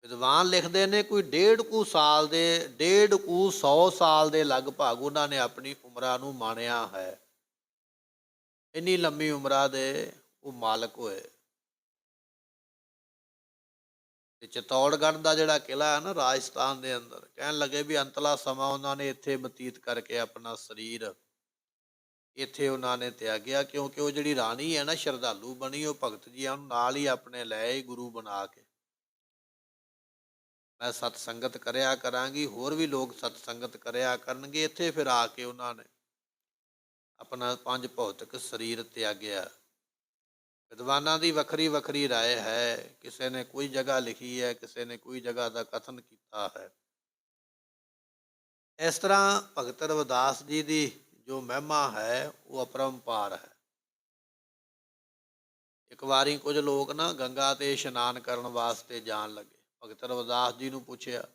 ਵਿਦਵਾਨ ਲਿਖਦੇ ਨੇ ਕੋਈ 150 ਸਾਲ ਦੇ ਲਗਭਗ ਉਹਨਾਂ ਨੇ ਆਪਣੀ ਉਮਰਾਂ ਨੂੰ ਮਾਣਿਆ ਹੈ। ਇੰਨੀ ਲੰਮੀ ਉਮਰਾਂ ਦੇ ਉਹ ਮਾਲਕ ਹੋਏ। ਤੇ ਚਿਤੌੜਗੜ੍ਹ ਦਾ ਜਿਹੜਾ ਕਿਲ੍ਹਾ ਹੈ ਨਾ ਰਾਜਸਥਾਨ ਦੇ ਅੰਦਰ, ਕਹਿਣ ਲੱਗੇ ਵੀ ਅੰਤਲਾ ਸਮਾਂ ਉਹਨਾਂ ਨੇ ਇੱਥੇ ਬਤੀਤ ਕਰਕੇ ਆਪਣਾ ਸਰੀਰ ਇੱਥੇ ਉਹਨਾਂ ਨੇ ਤਿਆਗਿਆ, ਕਿਉਂਕਿ ਉਹ ਜਿਹੜੀ ਰਾਣੀ ਹੈ ਨਾ ਸ਼ਰਧਾਲੂ ਬਣੀ, ਉਹ ਭਗਤ ਜੀਆਂ ਨੂੰ ਨਾਲ ਹੀ ਆਪਣੇ ਲੈ ਗੁਰੂ ਬਣਾ ਕੇ। ਮੈਂ ਸਤ ਸੰਗਤ ਕਰਿਆ ਕਰਾਂਗੀ, ਹੋਰ ਵੀ ਲੋਕ ਸਤ ਸੰਗਤ ਕਰਿਆ ਕਰਨਗੇ। ਇੱਥੇ ਫਿਰ ਆ ਕੇ ਉਹਨਾਂ ਨੇ ਆਪਣਾ ਪੰਜ ਭੌਤਿਕ ਸਰੀਰ ਤਿਆਗਿਆ। ਵਿਦਵਾਨਾਂ ਦੀ ਵੱਖਰੀ ਵੱਖਰੀ ਰਾਏ ਹੈ, ਕਿਸੇ ਨੇ ਕੋਈ ਜਗ੍ਹਾ ਲਿਖੀ ਹੈ, ਕਿਸੇ ਨੇ ਕੋਈ ਜਗ੍ਹਾ ਦਾ ਕਥਨ ਕੀਤਾ ਹੈ। ਇਸ ਤਰ੍ਹਾਂ ਭਗਤ ਰਵਿਦਾਸ ਜੀ ਦੀ ਜੋ ਮਹਿਮਾ ਹੈ ਉਹ ਅਪਰੰਪਾਰ ਹੈ। ਇੱਕ ਵਾਰੀ ਕੁਝ ਲੋਕ ਨਾ ਗੰਗਾ ਤੇ ਇਸ਼ਨਾਨ ਕਰਨ ਵਾਸਤੇ ਜਾਣ ਲੱਗੇ। ਭਗਤ ਰਵਿਦਾਸ ਜੀ ਨੂੰ ਪੁੱਛਿਆ,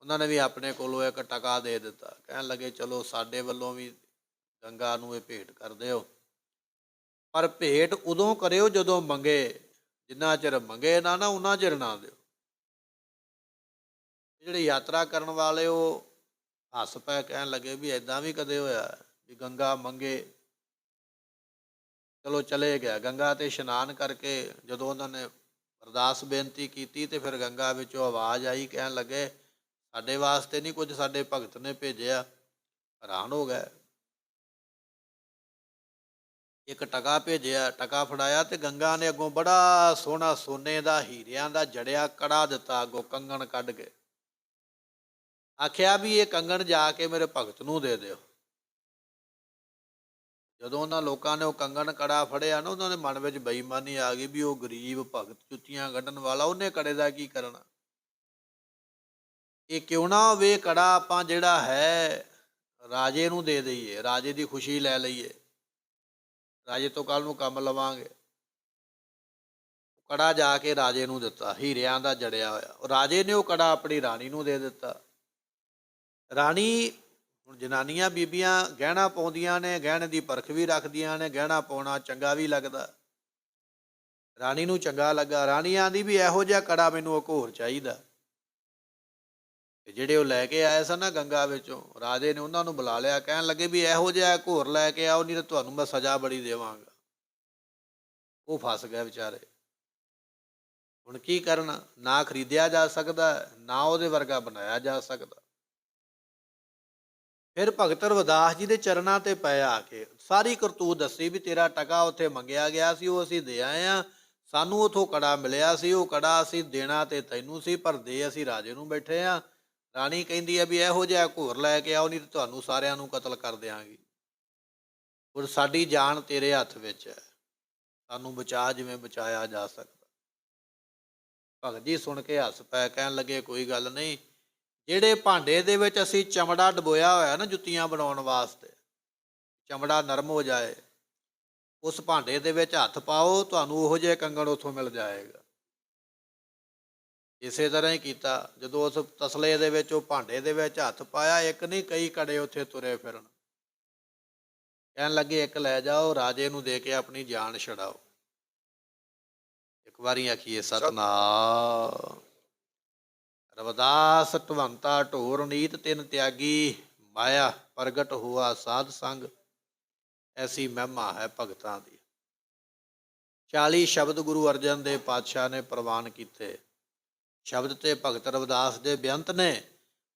ਉਹਨਾਂ ਨੇ ਵੀ ਆਪਣੇ ਕੋਲੋਂ ਇੱਕ ਟਕਾ ਦੇ ਦਿੱਤਾ। ਕਹਿਣ ਲੱਗੇ ਚਲੋ ਸਾਡੇ ਵੱਲੋਂ ਵੀ ਗੰਗਾ ਨੂੰ ਇਹ ਭੇਟ ਕਰ ਦਿਓ, ਪਰ ਭੇਟ ਉਦੋਂ ਕਰਿਓ ਜਦੋਂ ਮੰਗੇ, ਜਿੰਨਾ ਚਿਰ ਮੰਗੇ ਨਾ ਉਹਨਾਂ ਚਿਰ ਨਾ ਦਿਓ। ਜਿਹੜੇ ਯਾਤਰਾ ਕਰਨ ਵਾਲੇ ਉਹ ਹੱਸ ਪਏ, ਕਹਿਣ ਲੱਗੇ ਵੀ ਇੱਦਾਂ ਵੀ ਕਦੇ ਹੋਇਆ ਵੀ ਗੰਗਾ ਮੰਗੇ। ਚਲੋ ਚਲੇ ਗਿਆ। ਗੰਗਾ ਤੇ ਇਸ਼ਨਾਨ ਕਰਕੇ ਜਦੋਂ ਉਹਨਾਂ ਨੇ ਅਰਦਾਸ ਬੇਨਤੀ ਕੀਤੀ ਤੇ ਫਿਰ ਗੰਗਾ ਵਿੱਚੋਂ ਆਵਾਜ਼ ਆਈ, ਕਹਿਣ ਲੱਗੇ ਸਾਡੇ ਵਾਸਤੇ ਨਹੀਂ ਕੁਝ ਸਾਡੇ ਭਗਤ ਨੇ ਭੇਜਿਆ। ਹੈਰਾਨ ਹੋ ਗਏ। ਇੱਕ ਟਕਾ ਭੇਜਿਆ, ਟਕਾ ਫੜਾਇਆ ਤੇ ਗੰਗਾ ਨੇ ਅੱਗੋਂ ਬੜਾ ਸੋਹਣਾ ਸੋਨੇ ਦਾ ਹੀਰਿਆਂ ਦਾ ਜੜਿਆ ਕੜਾ ਦਿੱਤਾ, ਅੱਗੋਂ ਕੰਗਣ ਕੱਢ ਕੇ ਆਖਿਆ ਵੀ ਇਹ ਕੰਗਣ ਜਾ ਕੇ ਮੇਰੇ ਭਗਤ ਨੂੰ ਦੇ ਦਿਓ। ਜਦੋਂ ਉਹਨਾਂ ਲੋਕਾਂ ਨੇ ਉਹ ਕੰਗਣ ਕੜਾ ਫੜਿਆ ਨਾ, ਉਹਨਾਂ ਦੇ ਮਨ ਵਿੱਚ ਬੇਈਮਾਨੀ ਆ ਗਈ ਵੀ ਉਹ ਗਰੀਬ ਭਗਤ ਜੁੱਤੀਆਂ ਕੱਢਣ ਵਾਲਾ, ਉਹਨੇ ਕੜੇ ਦਾ ਕੀ ਕਰਨਾ। ਇਹ ਕਿਉਂ ਨਾ ਹੋਵੇ ਕੜਾ ਆਪਾਂ ਜਿਹੜਾ ਹੈ ਰਾਜੇ ਨੂੰ ਦੇ ਦਈਏ, ਰਾਜੇ ਦੀ ਖੁਸ਼ੀ ਲੈ ਲਈਏ, ਰਾਜੇ ਤੋਂ ਕੱਲ ਨੂੰ ਕੰਮ ਲਵਾਂਗੇ। ਕੜਾ ਜਾ ਕੇ ਰਾਜੇ ਨੂੰ ਦਿੱਤਾ, ਹੀਰਿਆਂ ਦਾ ਜੜਿਆ ਹੋਇਆ। ਰਾਜੇ ਨੇ ਉਹ ਕੜਾ ਆਪਣੀ ਰਾਣੀ ਨੂੰ ਦੇ ਦਿੱਤਾ। ਰਾਣੀ, ਹੁਣ ਜਨਾਨੀਆਂ ਬੀਬੀਆਂ ਗਹਿਣਾ ਪਾਉਂਦੀਆਂ ਨੇ, ਗਹਿਣੇ ਦੀ ਪਰਖ ਵੀ ਰੱਖਦੀਆਂ ਨੇ, ਗਹਿਣਾ ਪਾਉਣਾ ਚੰਗਾ ਵੀ ਲੱਗਦਾ। ਰਾਣੀ ਨੂੰ ਚੰਗਾ ਲੱਗਾ। ਰਾਣੀ ਆਂਦੀ ਵੀ ਇਹੋ ਜਿਹਾ ਕੜਾ ਮੈਨੂੰ ਇੱਕ ਹੋਰ ਚਾਹੀਦਾ। ਤੇ ਜਿਹੜੇ ਉਹ ਲੈ ਕੇ ਆਏ ਸਨ ਨਾ ਗੰਗਾ ਵਿੱਚੋਂ, ਰਾਜੇ ਨੇ ਉਹਨਾਂ ਨੂੰ ਬੁਲਾ ਲਿਆ। ਕਹਿਣ ਲੱਗੇ ਵੀ ਇਹੋ ਜਿਹਾ ਇੱਕ ਹੋਰ ਲੈ ਕੇ ਆਓ, ਨਹੀਂ ਤਾਂ ਤੁਹਾਨੂੰ ਮੈਂ ਸਜ਼ਾ ਬੜੀ ਦੇਵਾਂਗਾ। ਉਹ ਫਸ ਗਏ ਵਿਚਾਰੇ। ਹੁਣ ਕੀ ਕਰਨਾ, ਨਾ ਖਰੀਦਿਆ ਜਾ ਸਕਦਾ, ਨਾ ਉਹਦੇ ਵਰਗਾ ਬਣਾਇਆ ਜਾ ਸਕਦਾ। ਫਿਰ ਭਗਤ ਰਵਿਦਾਸ ਜੀ ਦੇ ਚਰਨਾਂ ਤੇ ਪਏ ਆ ਕੇ ਸਾਰੀ ਕਰਤੂਤ ਦੱਸੀ ਵੀ ਤੇਰਾ ਟਕਾ ਉੱਥੇ ਮੰਗਿਆ ਗਿਆ ਸੀ, ਉਹ ਅਸੀਂ ਦੇ ਆਏ ਹਾਂ। ਸਾਨੂੰ ਉੱਥੋਂ ਕੜਾ ਮਿਲਿਆ ਸੀ, ਉਹ ਕੜਾ ਅਸੀਂ ਦੇਣਾ ਤੇ ਤੈਨੂੰ ਸੀ, ਪਰ ਦੇ ਅਸੀਂ ਰਾਜੇ ਨੂੰ ਬੈਠੇ ਹਾਂ। ਰਾਣੀ ਕਹਿੰਦੀ ਹੈ ਵੀ ਇਹੋ ਜਿਹਾ ਘੋਰ ਲੈ ਕੇ ਆਓ, ਨਹੀਂ ਤਾਂ ਤੁਹਾਨੂੰ ਸਾਰਿਆਂ ਨੂੰ ਕਤਲ ਕਰ ਦਿਆਂਗੀ। ਹੁਣ ਸਾਡੀ ਜਾਨ ਤੇਰੇ ਹੱਥ ਵਿੱਚ ਹੈ, ਸਾਨੂੰ ਬਚਾ ਜਿਵੇਂ ਬਚਾਇਆ ਜਾ ਸਕਦਾ। ਭਗਤ ਜੀ ਸੁਣ ਕੇ ਹੱਸ ਪਏ, ਕਹਿਣ ਲੱਗੇ ਕੋਈ ਗੱਲ ਨਹੀਂ। ਜਿਹੜੇ ਭਾਂਡੇ ਦੇ ਵਿੱਚ ਅਸੀਂ ਚਮੜਾ ਡਬੋਇਆ ਹੋਇਆ ਨਾ ਜੁੱਤੀਆਂ ਬਣਾਉਣ ਵਾਸਤੇ, ਚਮੜਾ ਨਰਮ ਹੋ ਜਾਏ, ਉਸ ਭਾਂਡੇ ਦੇ ਵਿੱਚ ਹੱਥ ਪਾਓ, ਤੁਹਾਨੂੰ ਉਹੋ ਜਿਹੇ ਕੰਗਣ ਉੱਥੋਂ ਮਿਲ ਜਾਏਗਾ। ਇਸੇ ਤਰ੍ਹਾਂ ਹੀ ਕੀਤਾ। ਜਦੋਂ ਉਸ ਤਸਲੇ ਦੇ ਵਿੱਚ, ਉਹ ਭਾਂਡੇ ਦੇ ਵਿੱਚ ਹੱਥ ਪਾਇਆ, ਇੱਕ ਨਹੀਂ ਕਈ ਕੜੇ ਉੱਥੇ ਤੁਰੇ ਫਿਰਨ। ਕਹਿਣ ਲੱਗੇ ਇੱਕ ਲੈ ਜਾਓ, ਰਾਜੇ ਨੂੰ ਦੇ ਕੇ ਆਪਣੀ ਜਾਨ ਛਡਾਓ। ਇੱਕ ਵਾਰੀ ਆਖੀਏ ਸਤਨਾਮ। ਰਵਿਦਾਸ ਢਵੰਤਾ ਢੋਰ ਨੀਤ ਤਿਨ ਤਿਆਗੀ, ਮਾਇਆ ਪ੍ਰਗਟ ਹੁਆ ਸਾਧ ਸੰਗ, ਐਸੀ ਮਹਿਮਾ ਹੈ ਭਗਤਾਂ ਦੀ। 40 ਸ਼ਬਦ ਗੁਰੂ ਅਰਜਨ ਦੇਵ ਪਾਤਸ਼ਾਹ ਨੇ ਪ੍ਰਵਾਨ ਕੀਤੇ। ਸ਼ਬਦ ਤੇ ਭਗਤ ਰਵਿਦਾਸ ਦੇ ਬੇਅੰਤ ਨੇ,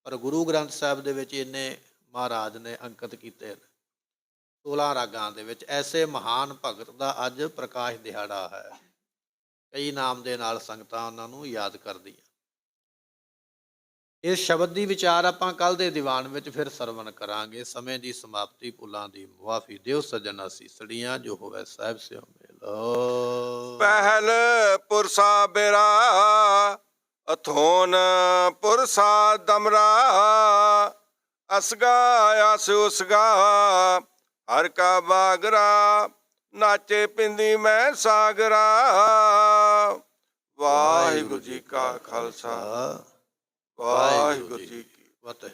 ਪਰ ਗੁਰੂ ਗ੍ਰੰਥ ਸਾਹਿਬ ਦੇ ਵਿੱਚ ਇੰਨੇ ਮਹਾਰਾਜ ਨੇ ਅੰਕਿਤ ਕੀਤੇ ਨੇ 16 ਰਾਗਾਂ ਦੇ ਵਿੱਚ। ਐਸੇ ਮਹਾਨ ਭਗਤ ਦਾ ਅੱਜ ਪ੍ਰਕਾਸ਼ ਦਿਹਾੜਾ ਹੈ। ਕਈ ਨਾਮ ਦੇ ਨਾਲ ਸੰਗਤਾਂ ਉਹਨਾਂ ਨੂੰ ਯਾਦ ਕਰਦੀਆਂ। ਇਸ ਸ਼ਬਦ ਦੀ ਵਿਚਾਰ ਆਪਾਂ ਕੱਲ ਦੇ ਦੀਵਾਨ ਵਿੱਚ ਫਿਰ ਸਰਵਣ ਕਰਾਂਗੇ। ਸਮੇਂ ਦੀ ਸਮਾਪਤੀ, ਭੁੱਲਾਂ ਦੀ ਮੁਆਫੀ ਦਿਓ ਸੱਜਣ ਅਸੀਸੜੀਆਂ, ਜੋ ਹੋਵੇ ਸਾਹਿਬ ਸਿਓ ਮੇਲ। ਪਹਿਲ ਪੁਰਸਾ ਬੇਰਾ, ਅਥੋਨ ਪੁਰਸਾ ਦਮਰਾ, ਅਸਗਾ ਆਸ ਉਸਗਾ, ਹਰ ਕਾ ਬਾਗਰਾ, ਨਾਚੇ ਪਿੰਦੀ ਮੈਂ ਸਾਗਰਾ। ਵਾਹਿਗੁਰੂ ਜੀ ਕਾ ਖਾਲਸਾ, ਵਾਹਿਗੁਰੂ ਜੀ ਕੀ ਫਤਿਹ।